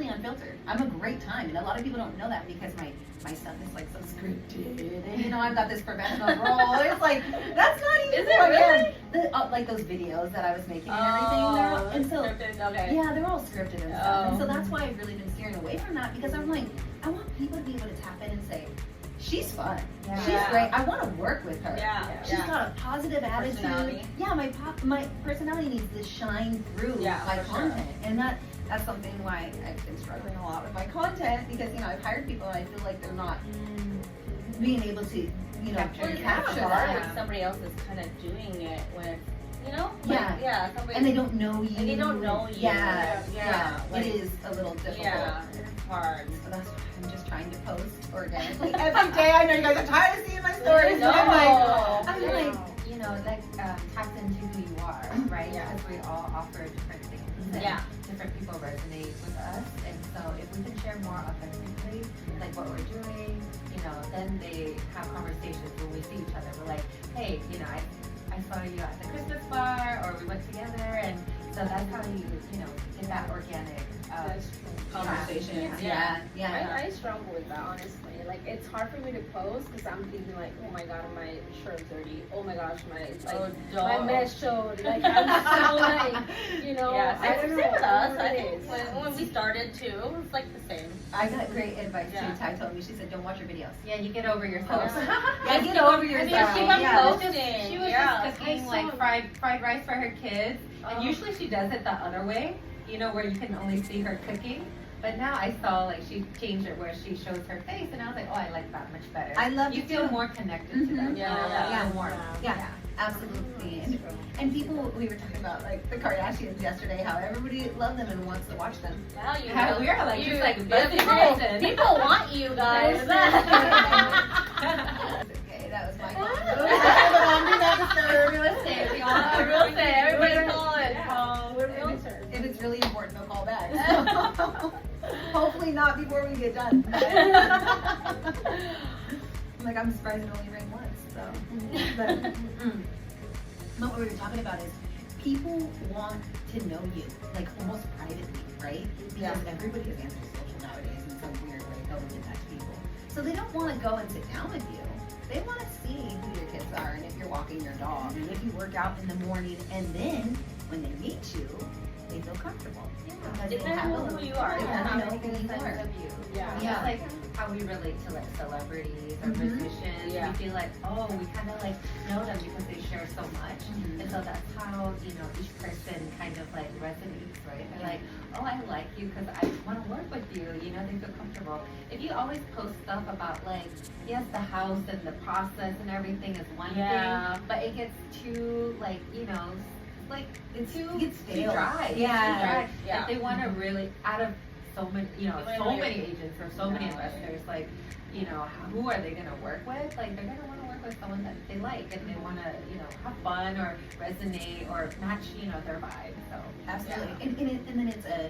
unfiltered. I'm a great time, and a lot of people don't know that because my stuff is like so scripted, and you know, I've got this professional role. It's like, that's not even Is it really? Like those videos that I was making and everything. Yeah, they're all scripted and stuff. And so that's why I've really been steering away from that, because I'm like, I want people to be able to tap in and say, she's fun. Yeah. She's great. I want to work with her. Yeah. She's got a positive attitude. Personality. Yeah, my personality needs to shine through my content. And that's something why I've been struggling a lot with my content, because, you know, I've hired people and I feel like they're not being able to, you know, capture that. When somebody else is kind of doing it when it's, you know? Somebody, And they don't know you. And they don't know you. Yeah. Like, it is a little difficult. Yeah, it's hard. So that's why I'm just trying to post organically every day. I know you guys are tired of seeing my stories. No. But I'm like, You know, that taps into who you are, right? Yeah. Because we all offer different things. And different people resonate with us. And so if we can share more authentically, like what we're doing, you know, then they have conversations when we see each other. We're like, hey, you know, I saw you at the Christmas bar, or we went together, and so that's how you know, get that organic conversation. Yeah. I struggle with that, honestly. Like, it's hard for me to post because I'm thinking like, oh my god, my shirt's dirty. Oh my gosh, my mesh showed. Like, I'm so like, you know. Yeah, I it's don't the know. same with us. What I it think is. when we started too, it's like the same. I got great advice Yeah. too. Ty told me, she said, don't watch your videos. Yeah, you get over yourself. Yeah, get over yourself. keep on Yeah. posting. She was just cooking like fried rice for her kids, and usually she does it the other way, you know, where you can only see her cooking. But now I saw like she changed it where she shows her face, and I was like, oh, I like that much better. I love you it feel too. more connected to them. Yeah. More. Yeah, absolutely. And people, we were talking about like the Kardashians yesterday, how everybody loves them and wants to watch them. Wow, you How know, we are like you, just like yeah, busy. people want you guys. Okay, that was my fault. Real estate. We all Real estate. Everybody call it. We're realtors. If it's really important, they'll call back. So, hopefully not. not before we get done. I'm like, I'm surprised it only rained once, so. But what we were talking about is people want to know you, like almost privately, right? Because everybody is antisocial nowadays in some weird way, going to touch people. So they don't want to go and sit down with you. They want to see who your kids are and if you're walking your dog and if you work out in the morning, and then when they meet you, they feel comfortable. Because They kind of know who you are. They Yeah, kind of know they who get a you sense are. of you. Yeah. Just like how we relate to like celebrities or musicians. Yeah. We feel like, oh, we kind of like know them because they share so much. And so that's how, each person kind of like resonates, right? They're like, oh, I like you because I want to work with you. They feel comfortable. If you always post stuff about like, yes, the house and the process and everything is one thing, but it gets too like, like it's too stale. dry. Yeah. Yeah. If they want to really, out of so many, wanna so know many agents or so many investors, like, who are they going to work with? Like, they're going to want to work with someone that they like and they want to, have fun or resonate or match, their vibe. So Absolutely. And then it's a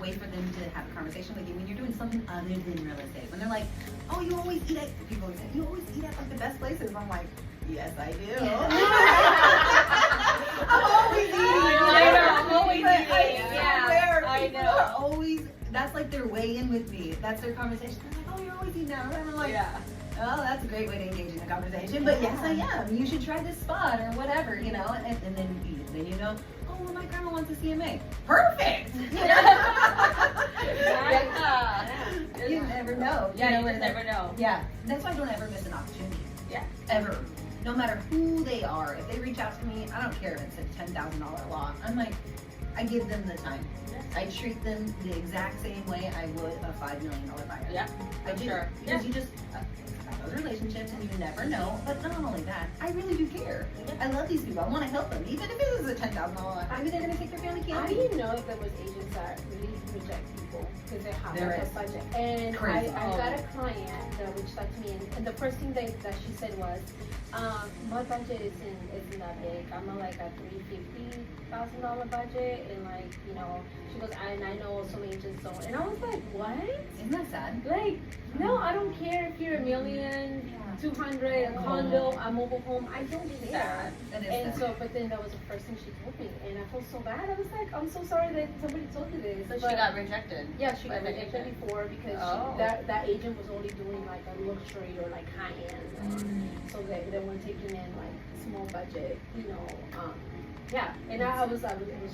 way for them to have a conversation with you when you're doing something other than real estate. When they're like, oh, you always eat at, people always say, you always eat at like the best places. I'm like, yes, I do. I'm always eating. I'm always eating. I know. Are always, that's like their way in with me. That's their conversation. They're like, oh, you're always eating out. And I'm like, oh, that's a great way to engage in a conversation. But yes, I am. You should try this spot or whatever, And then oh, well, my grandma wants a CMA. Perfect. You never know. You never know. Yeah. That's why I don't ever miss an opportunity. Yeah. Ever. No matter who they are. If they reach out to me, I don't care if it's a $10,000 lot. I'm like, I give them the time. I treat them the exact same way I would a $5 million buyer. Yeah. I do. Sure. Because you just have those relationships and you never know. But not only that, I really do care. I love these people. I want to help them. Even if it is a $10,000 lot, maybe they're going to take their family I camping. didn't know if there was agents that really reject people because they have There like is. a budget. And Crazy. I got a client that reached out to me, and the first thing that she said was, my budget isn't that big. I'm at like a $350,000 budget, and like she goes, and I know some agents don't. And I was like, what? Isn't that sad? Like, no, I don't care if you're $1 million, 200, a condo, a mobile home. I don't care. That is And sad. so, but then that was the first thing she told me, and I felt so bad. I was like, I'm so sorry that somebody told you this. So But she got rejected. yeah, she by got the rejected agent. before because that agent was only doing like a luxury or like high end, so they weren't taking in like small budget, yeah. And it was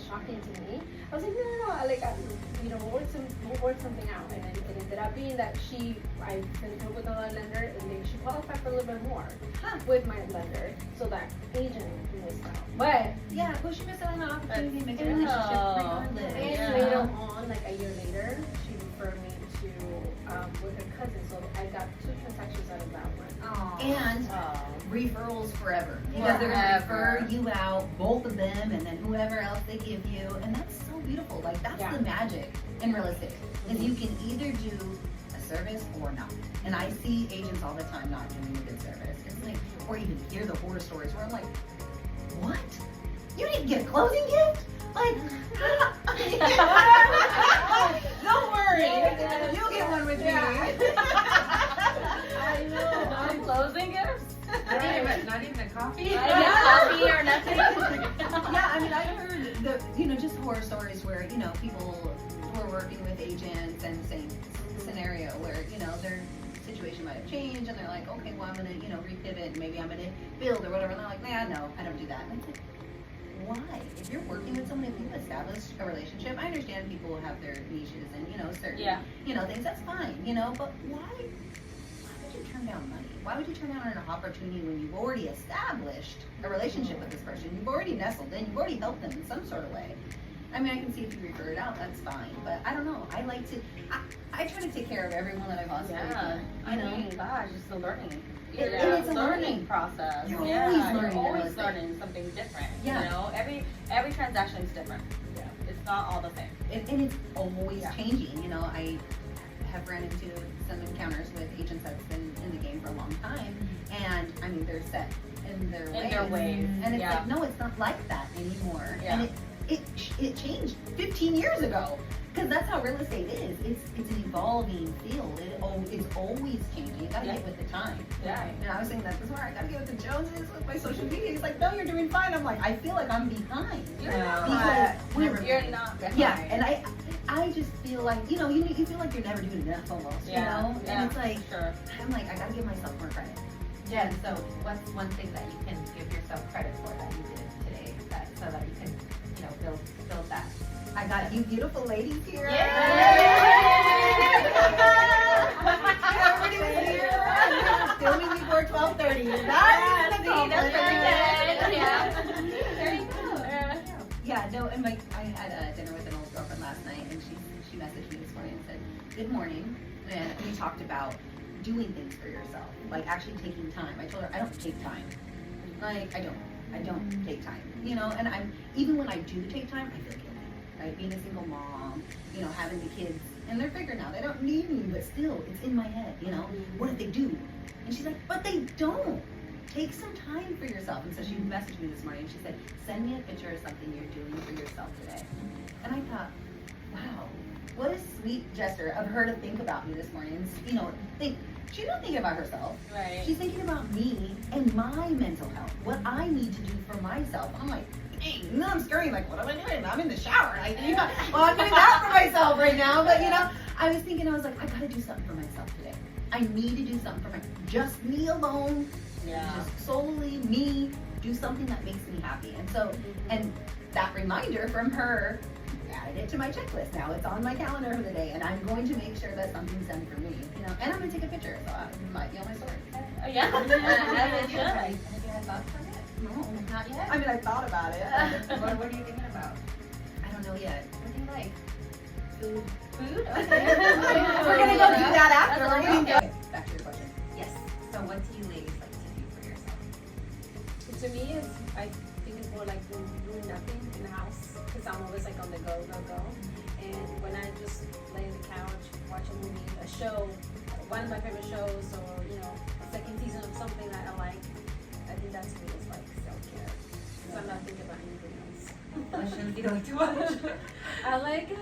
shocking to me. I was like, no, we'll work something out, and then it ended up being that I sent her with another lender, and then she qualified for a little bit more with my lender, so that agent missed out. But Yeah, well, she missed out on an opportunity to make a relationship regardless. and later on, like a year later, she referred me to with her cousin, so I got 2 transactions out of that one. And referrals forever. Because they're going to Forever. refer you out, both of them, and then whoever else they give you. And that's so beautiful. Like, that's the magic in real estate. Is you can either do a service or not. And I see agents all the time not doing a good service. It's like, or even hear the horror stories where I'm like, what? You didn't get a closing gift? Like, don't worry. You'll get one with me. I know. I'm closing gifts. not even a coffee. Coffee or nothing. Yeah, I mean, I've heard just horror stories where, people who are working with agents and same scenario where, their situation might have changed and they're like, okay, well, I'm going to, repivot and maybe I'm going to build or whatever. And they're like, nah, no, I don't do that. And it's like, why? If you're working with someone, if you've established a relationship, I understand people have their niches and, certain, things, that's fine, but why would you turn down money? Why would you turn down an opportunity when you've already established a relationship with this person? You've already nestled in, you've already helped them in some sort of way. I mean, I can see if you refer it out, that's fine. But I don't know. I like to, I try to take care of everyone that I possibly can. I mean, gosh, it's a learning. And it's a learning process. You're always learning. You're always learning something different. Yeah. Every transaction is different. Yeah. It's not all the same. And it's always changing. I have run into some encounters with agents that's been in the game for a long time, and I mean, they're set in their ways. And it's like, no, it's not like that anymore. Yeah. And it changed 15 years ago. Because that's how real estate is. It's an evolving field. It's always changing. You gotta get with the time. Yeah. And I was saying that before. I gotta get with the Joneses with my social media. He's like, no, you're doing fine. I'm like, I feel like I'm behind. You're Because you're not behind. yeah, and I just feel like, you know, you feel like you're never doing enough almost, you know? And it's like, sure. I'm like, I gotta give myself more credit. Jen, so what's one thing that you can give yourself credit for that you did today, so that you can, you know, build that? I got you beautiful ladies here. Everybody was here. Filming before 12:30. That's good. Yeah, no, and I had dinner with an old girlfriend last night, and she messaged me this morning and said, good morning, and we talked about doing things for yourself, like actually taking time. I told her, I don't take time. Like, I don't take time, you know, and even when I do take time, I feel guilty, right? Being a single mom, you know, having the kids, and they're bigger now, they don't need me, but still, it's in my head, you know, what if they do? And she's like, but they don't. Take some time for yourself. And so she messaged me this morning. She said, send me a picture of something you're doing for yourself today. And I thought, wow, what a sweet gesture of her to think about me this morning. And, you know, she's not thinking about herself. Right. She's thinking about me and my mental health, what I need to do for myself. I'm like, dang, no, I'm screaming. Like, what am I doing? I'm in the shower. Like, you know, well, I'm doing that for myself right now. But, you know, I was thinking, I was like, I got to do something for myself today. I need to do something for just me alone. Yeah. Just solely me, do something that makes me happy. And so, and that reminder from her, added it to my checklist. Now it's on my calendar for the day, and I'm going to make sure that something's done for me. You know, and I'm gonna take a picture, so it might be on my story. Yeah. Have you had thoughts on it? No, Not yet. I mean, I thought about it. What are you thinking about? I don't know yet. What do you like? Food. Food? We're Okay. gonna go do that after. That's We're gonna okay. go. Back to your question. Yes. So what do you ladies like to do for yourself? To me, I think it's more like doing nothing in the house because I'm always like on the go. And when I just lay on the couch, watch a movie, a show, one of my favorite shows, or you know, a second season of something that I like, I think that's me. It's like self-care because I'm not thinking about anything else. What shows do you like to watch? I like the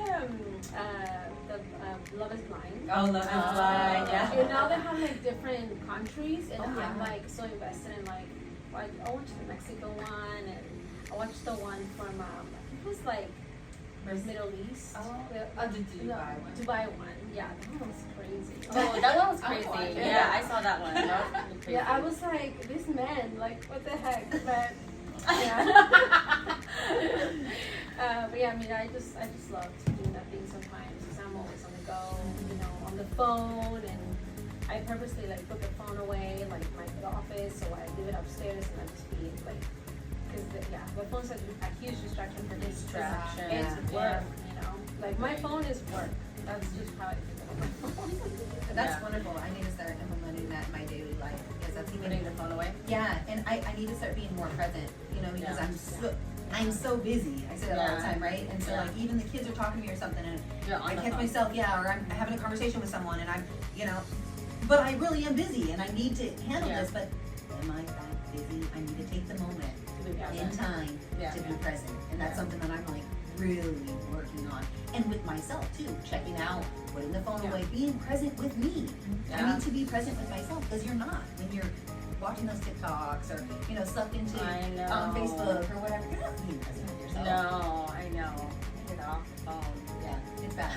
Love is Blind. Oh, Love is Blind, yeah. You know they have like different countries, and Oh, yeah. I'm like so invested in like I watched the Mexico one, and I watched the one from it was like Middle East. Oh, the the Dubai one. Dubai one. Yeah, that one was crazy. Oh, that one was I watched crazy. it. Yeah, I saw that one. That was really crazy. Yeah, I was like, this man, like, what the heck? But yeah. But yeah, I mean, I just love to do nothing sometimes because I'm always on the go, you know, on the phone, and I purposely like put the phone away, like the office, so I leave it upstairs and I just be like, because the phone's a huge distraction for this. Distraction. It's Yeah. work, you know. Like my phone is work. That's just how I think about my phone. That's Yeah. wonderful. I need to start implementing that in my daily life because that's even Putting the phone away. Yeah, and I need to start being more present, you know, because Yeah. I'm so busy. I say that all the Yeah. time, right? And so Yeah. like even the kids are talking to me or something, and You're on I the catch phone. myself, or I'm having a conversation with someone, and I'm, you know, but I really am busy, and I need to handle Yeah. this. But am I that busy? I need to take the moment To be in present. time Yeah. to be present, and that's Yeah. something that I'm like really working on, and with myself too, checking out, putting the phone Yeah. away, being present with me. I Yeah. need to be present with myself because you're not when you're watching those TikToks or sucked into I know. Facebook or whatever. You're not being present with yourself. No, I know. Get off the phone. Yeah, it's bad.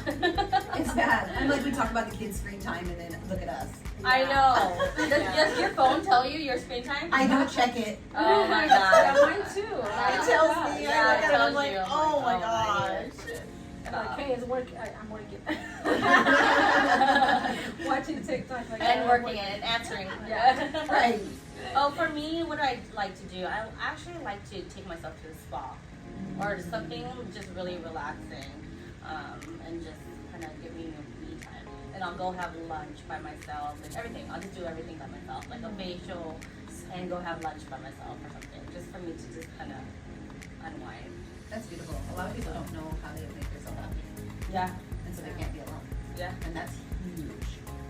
It's bad. And like we talk about the kids' screen time, and then look at us. I know. Yeah. Does your phone tell you your screen time? I don't check it. Oh my Yeah, god. mine too. It tells me. Yeah, I it look at it, tells I'm like, you. oh my gosh. gosh. I'm like, hey, it's work. I'm working. Watching TikTok like And I'm working and answering. Yeah. Right. Oh, for me, what I like to do, I actually like to take myself to the spa or something just really relaxing, and just kind of give me me time. And I'll go have lunch by myself and everything. I'll just do everything by myself, like a facial, and go have lunch by myself or something, just for me to just kind of unwind. That's beautiful. A lot of people don't know how they make themselves happy, Yeah, and so they can't be alone. yeah, And that's huge.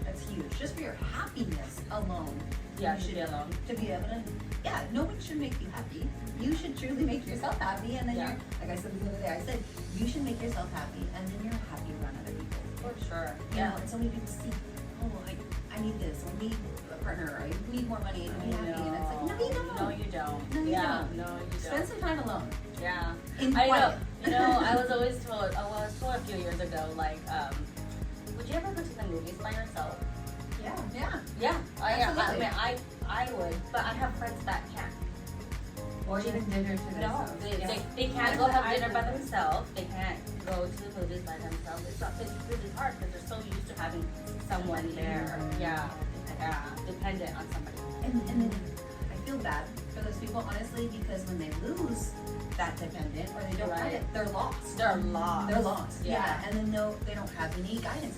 That's huge. Just for your happiness alone. Yeah, you to should be alone. to be able to, yeah, no one should make you happy. You should truly make yourself happy, and then Yeah. you're, like I said the other day, I said, you should make yourself happy, and then you're happy around other people. For sure. You Yeah. know, and so many people see, oh, I need this, or I need a partner, or I need more money to be happy, and it's like, no, you don't. No, you don't. No, you yeah. don't. No, you Spend don't. some time alone. Yeah. In I know. quiet. You know, I was always told. I was told a few years ago, like, would you ever go to the movies by yourself? Yeah. Yeah. Yeah. I Absolutely. mean, I would, but I have friends that can't. Or even dinner to No, themselves. they can't go have dinner by themselves. They can't go to the movies by themselves. It's really hard because they're so used to having someone there. Yeah, dependent on somebody. And then I feel bad for those people, honestly, because when they lose that dependent or they don't have Right. it, they're lost. They're lost. They're lost. Yeah. Yeah. And then they don't have any guidance,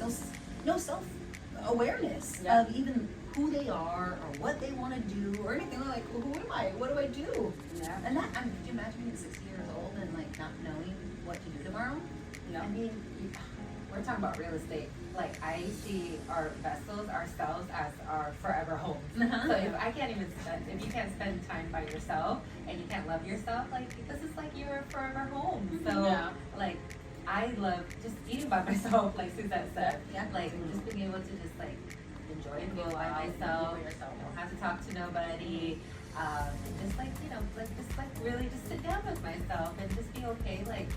no self-awareness Yeah. of even who they are or what they want to do or anything. They're like, well, who am I? What do I do? Yeah. And that, could you imagine being 60 years old and like not knowing what to do tomorrow? No. I mean, we're talking about real estate. Like, I see our vessels, ourselves, as our forever homes. Uh-huh. So if you can't spend time by yourself and you can't love yourself, like, this is like your forever home. So, Yeah. like, I love just eating by myself, like Suzette said. Yeah. Like, just being able to just, like, enjoy a meal by Wow. myself. Be yourself. Don't have to talk to nobody. And just, like, you know, like, just, like, really just sit down with myself and just be okay. Like,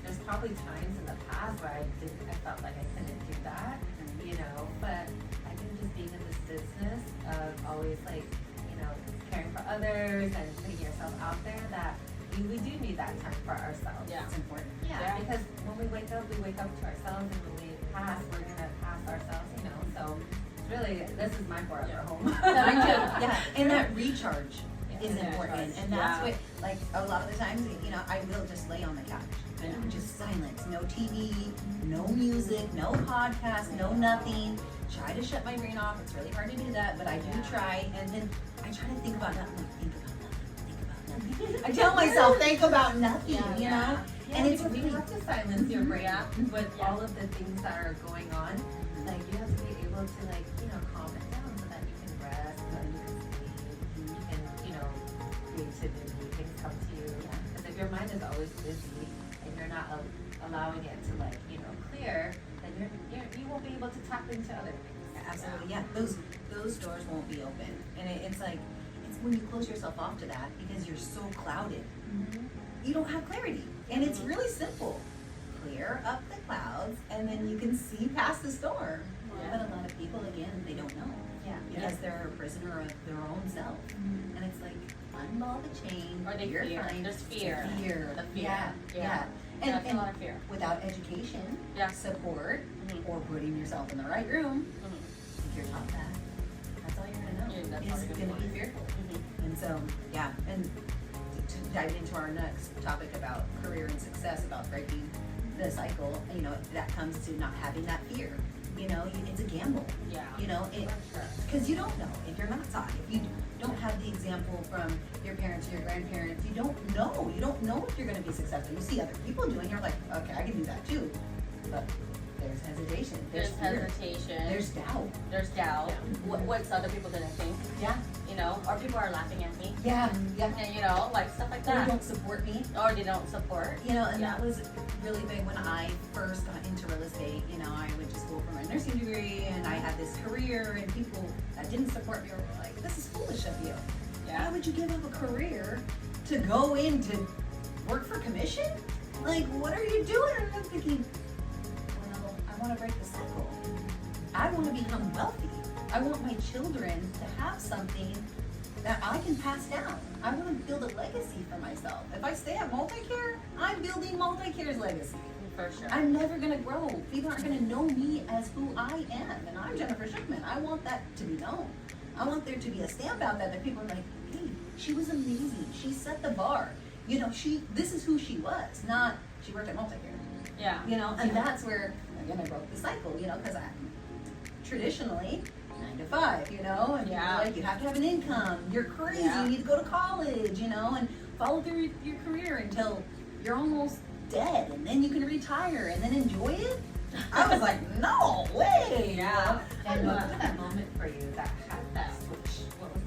there's probably times in the past where I felt like I couldn't do that, you know, but I think just being in this business of always, like, you know, caring for others and putting yourself out there, that we do need that time for ourselves. Yeah. It's important. Yeah, because when we wake up to ourselves, and when we pass, we're gonna pass ourselves, you know, so it's really, this is my forever home. Mine too. Yeah, and that recharge is Yeah. important, and that's what, like, a lot of the times, you know, I will just lay on the couch and just silence, no TV, no music, no podcast, no nothing. Try to shut my brain off. It's really hard to do that, but I do try, and then I try to think about nothing. Think about nothing. I tell myself, think about nothing, you know. Yeah, And it's because really you have to silence your brain with Yeah. all of the things that are going on. Like, you have to be able to, like, you know, calm it down so that you can rest, so that you can sleep, you can, you know, creativity, things come to you. Because if your mind is always busy and you're not allowing it to, like, you know, clear, then you won't be able to tap into other things. Absolutely, yeah. Those doors won't be open, and it's like, it's when you close yourself off to that because you're so clouded. You don't have clarity, and it's really simple. Clear up the clouds, and then you can see past the storm. Yeah. But a lot of people, again, they don't know Yeah. because they're a prisoner of their own self, and it's like unball the chain. Or they you're fear. fine. There's fear. Fear. The fear. Yeah. Yeah. And, That's a and lot of fear. without education, Yeah. support, Mhm. or putting yourself in the right room, Mhm. if you're taught that, that's all you're gonna know. Yeah, that's all is you're gonna gonna be know. fearful. Mhm. And so, yeah, and to dive into our next topic about career and success, about breaking the cycle, you know, that comes to not having that fear. You know, it's a gamble. Yeah. You know, For sure. because you don't know if you're not taught. If you don't have the example from your parents or your grandparents, you don't know. You don't know if you're going to be successful. You see other people doing, you're like, okay, I can do that too. But there's hesitation. There's fear. hesitation. There's doubt. There's doubt. What's other people gonna think? Yeah. You know, or people are laughing at me. Yeah. Yeah. And, you know, like stuff like They that. don't support me. Or they don't support. You know, and Yeah. that was really big when I first got into real estate. You know, I went to school for my nursing degree and I had this career, and people that didn't support me were like, this is foolish of you. Why Yeah. would you give up a career to go in to work for commission? Like, what are you doing? And I'm thinking, well, I want to break the cycle. I want to become wealthy. I want my children to have something that I can pass down. I want to build a legacy for myself. If I stay at Multicare, I'm building Multicare's legacy. For sure. I'm never gonna grow. People aren't gonna know me as who I am, and I'm Jennifer Schickman. I want that to be known. I want there to be a stamp out that people are like, hey, she was amazing. She set the bar. You know, this is who she was, not she worked at Multicare. Yeah. You know, and that's where again I broke the cycle. You know, because I traditionally 9 to 5. You know, and Yeah. people are like you have to have an income. You're crazy. Yeah. You need to go to college. You know, and follow through your career until you're almost dead, and then you can retire and then enjoy it. I was like, no way. Yeah. And what was that moment for you that had that switch? What was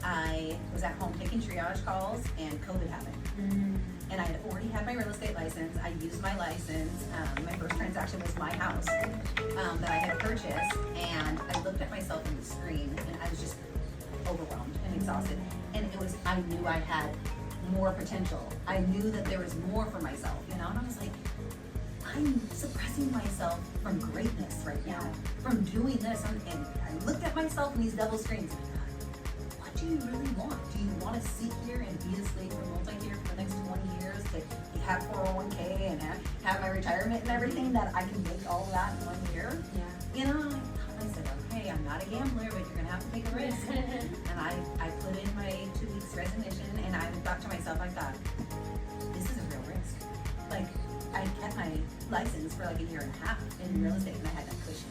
I was at home taking triage calls, and COVID happened. And I had already had my real estate license. I used my license. My first transaction was my house that I had purchased, and I looked at myself in the screen, and I was just overwhelmed and exhausted. And it was, I knew I had more potential. I knew that there was more for myself, you know? And I was like, I'm suppressing myself from greatness right now, from doing this. And I looked at myself in these double screens, and I thought, what do you really want? Do you want to sit here and be a slave for multi-here for the next 20 years to have 401k and have my retirement and everything, that I can make all that in 1 year? Yeah. You know, I said, okay, I'm not a gambler, but you're gonna have to take a risk. And I put in my 2 weeks resignation, and I thought to myself, I thought, this is a real risk. Like, I kept my license for like a year and a half in real estate, and I had that cushion.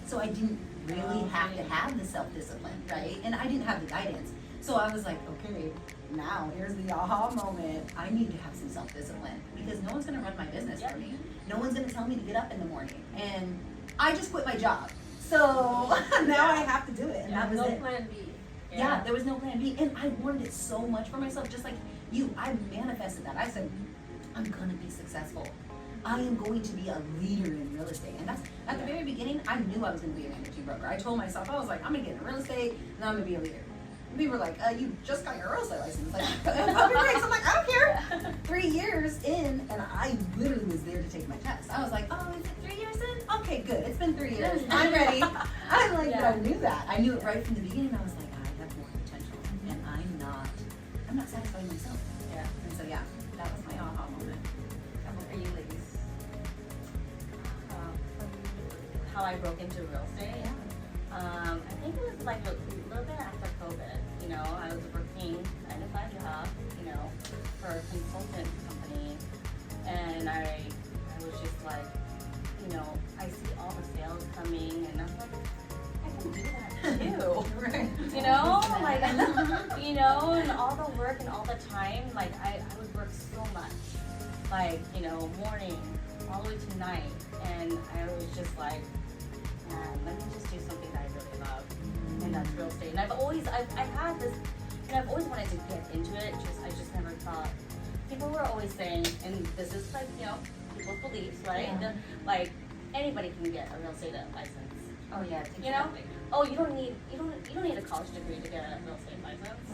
So I didn't really have to have the self-discipline, right? And I didn't have the guidance. So I was like, okay, now here's the aha moment. I need to have some self-discipline, because no one's gonna run my business for me. No one's gonna tell me to get up in the morning. And I just quit my job. So now I have to do it, and that was no it. plan B. Yeah, there was no plan B, and I wanted it so much for myself, just like you. I manifested that. I said, I'm gonna be successful. I am going to be a leader in real estate. And that's, at the very beginning, I knew I was gonna be an energy broker. I told myself, I was like, I'm gonna get into real estate, and I'm gonna be a leader. And people were like, you just got your real estate license. Like, I'm like, I don't care. 3 years in, and I literally was there to take my test. I was like, oh, is it 3 years in? Okay, good. It's been 3 years. I'm ready. I'm like, but I knew that. I knew it right from the beginning. I was like, I have more potential, and I'm not satisfying myself. Yeah. And so, yeah, that was my aha moment. Are you ladies? How I broke into real estate. I think it was like a little bit after COVID. You know, I was working 9-to-5 job, you know, for a consultant company, and I was just like, you know, I see all the sales coming, and I'm like, I can do that too. Right. You know, like, you know, and all the work and all the time, like I would work so much, like, you know, morning all the way to night, and I was just like, man, let me just do something that I really love, and that's real estate. And I've had this, and I've always wanted to get into it. I just never thought. People were always saying, and this is like, you know, people's beliefs, right? Yeah. Like anybody can get a real estate license. Oh yeah, You know? Oh, you don't need a college degree to get a real estate license.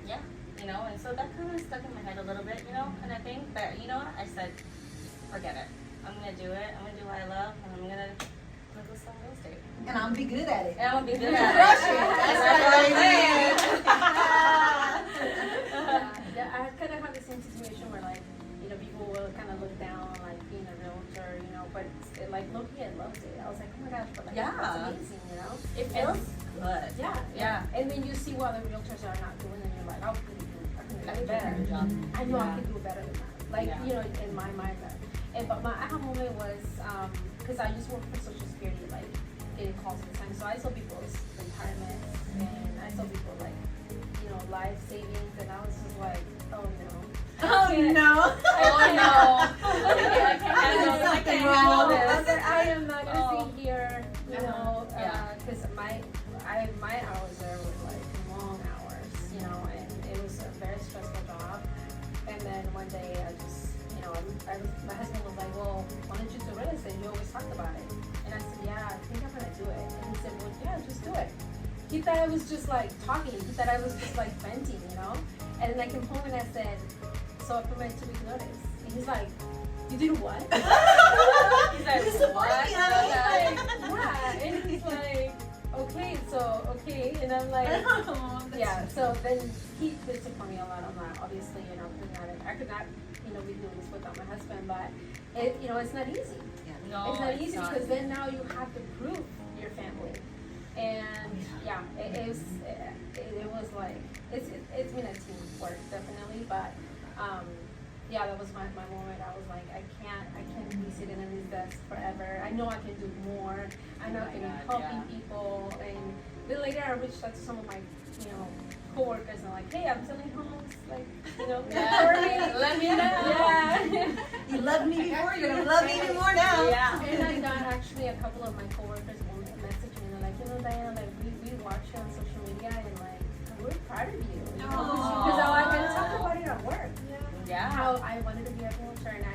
Yeah, you know, and so that kind of stuck in my head a little bit, you know, kind of thing. But you know what? I said, forget it. I'm gonna do it. I'm gonna do what I love, and I'm gonna go sell real estate. And I'm gonna be good at it. And I'm gonna be good at Crush it. it. That's what I Yeah, I kind of had the same situation where, like, you know, people will kind of look down on, like, being a realtor, you know, but it, like, low-key, I loved it. I was like, oh my gosh, but like, Yeah. that's amazing, you know? It feels good. Yeah. And then you see what other realtors are not doing, and you're like, oh, I can do it better. Good job. I know I can do it better than that. Like, Yeah. you know, in my mind. But my aha moment was, because I just worked for Social Security, like, getting calls all the time. So I saw people's retirement, and I saw people, like, you know, life savings, and I was just like, oh no. Oh no. Oh no. I can't handle this. I Something can't wrong. handle this. I am not gonna sit here, you know, Yeah. because my hours there were like long hours, you know, and it was a very stressful job. And then one day I just, you know, my husband was like, well, why don't you do real estate? You always talk about it. And I said, yeah, I think I'm gonna do it. And he said, well, yeah, just do it. He thought I was just like talking. He thought I was just like venting, you know. And then I came home and I said, so I put my 2 week notice. And he's like, you did what? He's like, You support what? me, And honey. I'm like, yeah. And he's like, okay. And I'm like, yeah. So then he did support me a lot on that. Obviously, you know, I could not, you know, be doing this without my husband. But it, you know, it's not easy. No, It's not easy because then now you have to prove your family. And yeah, it was like it's been a team work definitely, but yeah, that was my moment. I was like, I can't be sitting in this desk forever. I know I can do more. I know I can be helping people. And then later I reached out to some of my, you know, coworkers and like, hey, I'm selling homes, like, you know, Let me know. Yeah. You loved me before, you're gonna love me even more now. Yeah. And I got actually a couple of my coworkers will message me and they're like, you know, Diana, like we watch you on social media and like we're proud of you. Aw. Because I talked about it at work. Yeah. How I wanted to be a realtor, and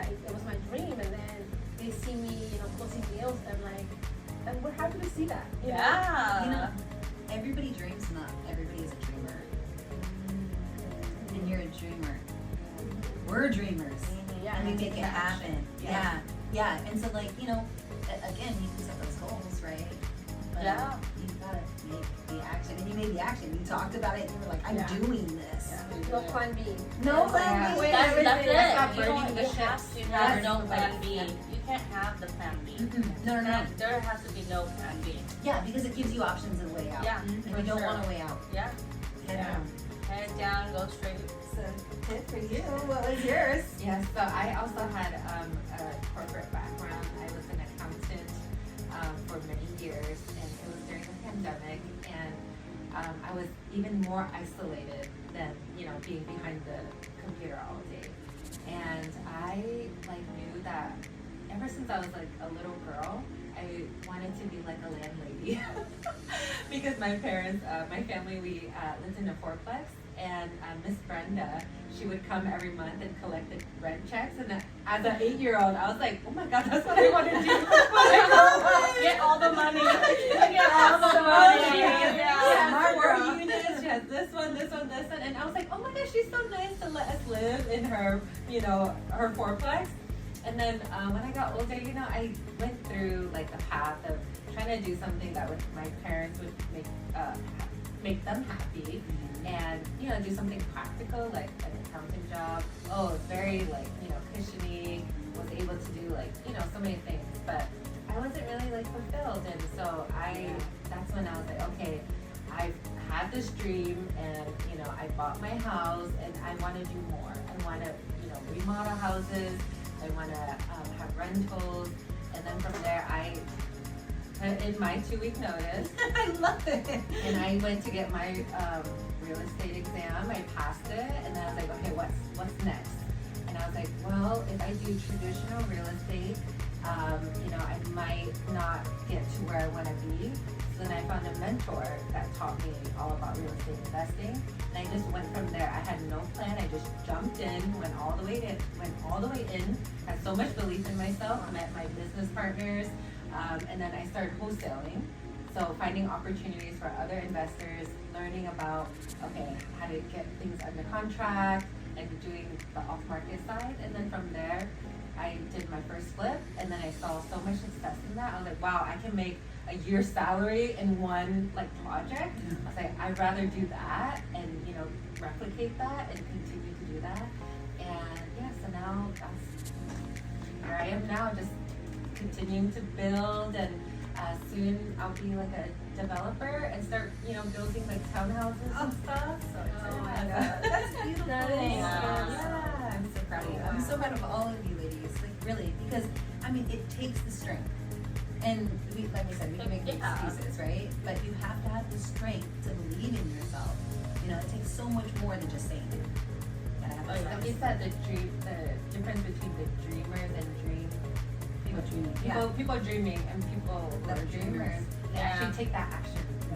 it was my dream. And then they see me, closing deals. I'm like, and we're happy to see that. you know? Yeah. Everybody dreams, not everybody is a dreamer. And you're a dreamer. We're dreamers. Yeah. And we make it happen. Yeah. Yeah. And so again, you can set those goals, right? But Yeah. you've got to make the action. And you made the action. You talked about it and you were like, I'm doing this. No plan B. No plan B. That's Stop it. burning the You have ships. to have Yes. no plan B. You can't have the plan B. No. There has to be no plan B. Yeah, because it gives you options and way out. Yeah. And for you don't sure. want to way out. Yeah. Head down. Head down, go straight. So, tip for you. What was yours? Yes, so I also had a corporate background. I was an accountant for many years, and it was during the pandemic, and I was even more isolated than being behind the computer all day. And I knew that ever since I was a little girl, I wanted to be like a landlady because my parents, my family, we lived in a fourplex, and Miss Brenda, she would come every month and collect the rent checks. And as an 8-year-old, I was like, oh my God, that's what I want to do. Get all the money. Get all the money. Yeah, Smart four girl. units. She has this one, and I was like, oh my gosh, she's so nice to let us live in her, her fourplex. And then when I got older, I went through the path of trying to do something that my parents would make them happy, and do something practical like an accounting job. Oh, it's very cushiony. Was able to do so many things, but I wasn't really fulfilled, and so that's when I was like, okay, I had this dream, and I bought my house, and I want to do more. I want to remodel houses. I want to have rentals, and then from there I put in my 2-week notice. I love it. And I went to get my real estate exam. I passed it, and then I was like, okay, what's next? And I was like, well, if I do traditional real estate, I might not get to where I want to be. So then I found a mentor that taught me all about real estate investing, and I just went from there. I had no plan. I just jumped in, went all the way in. Had so much belief in myself. Met my business partners, and then I started wholesaling. So finding opportunities for other investors, learning about how to get things under contract, and doing the off-market side. And then from there, I did my first flip, and then I saw so much success in that. I was like, wow, I can make a year's salary in one project. I was like, I'd rather do that and replicate that and continue to do that. And yeah, so now that's where I am now, just continuing to build, and soon I'll be a developer and start building townhouses and stuff. So Oh my God, that's beautiful. That is Yeah, I'm so proud of you. I'm so proud of all of you ladies, really, because it takes the strength. And like we said, we can make excuses, right? But you have to have the strength to believe in yourself. It takes so much more than just saying it. You gotta have the like strength. you said, the difference between the dreamers and People dreaming. people dreaming and people who That are are dreamers. dreamers. They Yeah. actually take that action to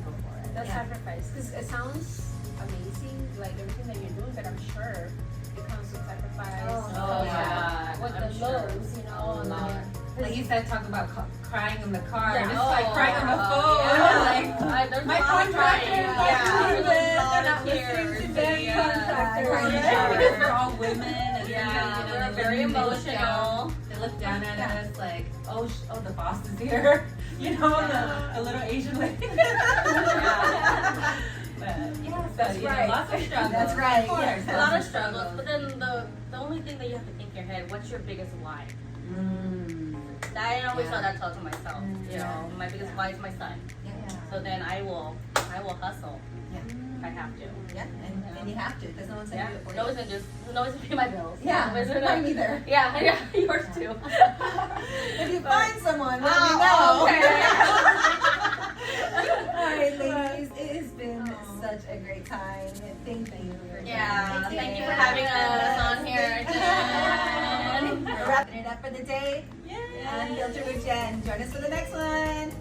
go for it. That Yeah. sacrifice, because it sounds amazing, everything that you're doing, but I'm sure it comes with sacrifice. Oh, yeah. With I'm the sure. lows, Oh, and Lord. Like you said, talk about crying in the car. Yeah. Just crying on the phone. There's My a lot of contractor, crying. yeah. There's a lot Not of listening tears. to them Yeah. contractors. Crying in the Yeah, shower. because we're all women. And Yeah, they we're very look emotional. They look down at Yeah. us like, oh, the boss is here. The little Asian lady. Yeah. But yeah, so That's right. lots of struggles. That's right, Of course, yes. A lot of struggles, but then the only thing that you have to think in your head, what's your biggest why? I always Yeah. tell that to myself. Yeah. My biggest why is my son. Yeah. So then I will hustle Yeah. if I have to. Yeah, and you have to, because no one's gonna Yeah. do it for you. No one's gonna pay my bills. Yeah, Nobody's gonna- mine either. Yeah, yours too. If you find someone, let me Oh, know. okay. All right, ladies, it has been such a great time. Thank you for Yeah, joining thank you for us. having us on here again. We're wrapping it up for the day. Yeah. Unfiltered with Jen. Join us for the next one.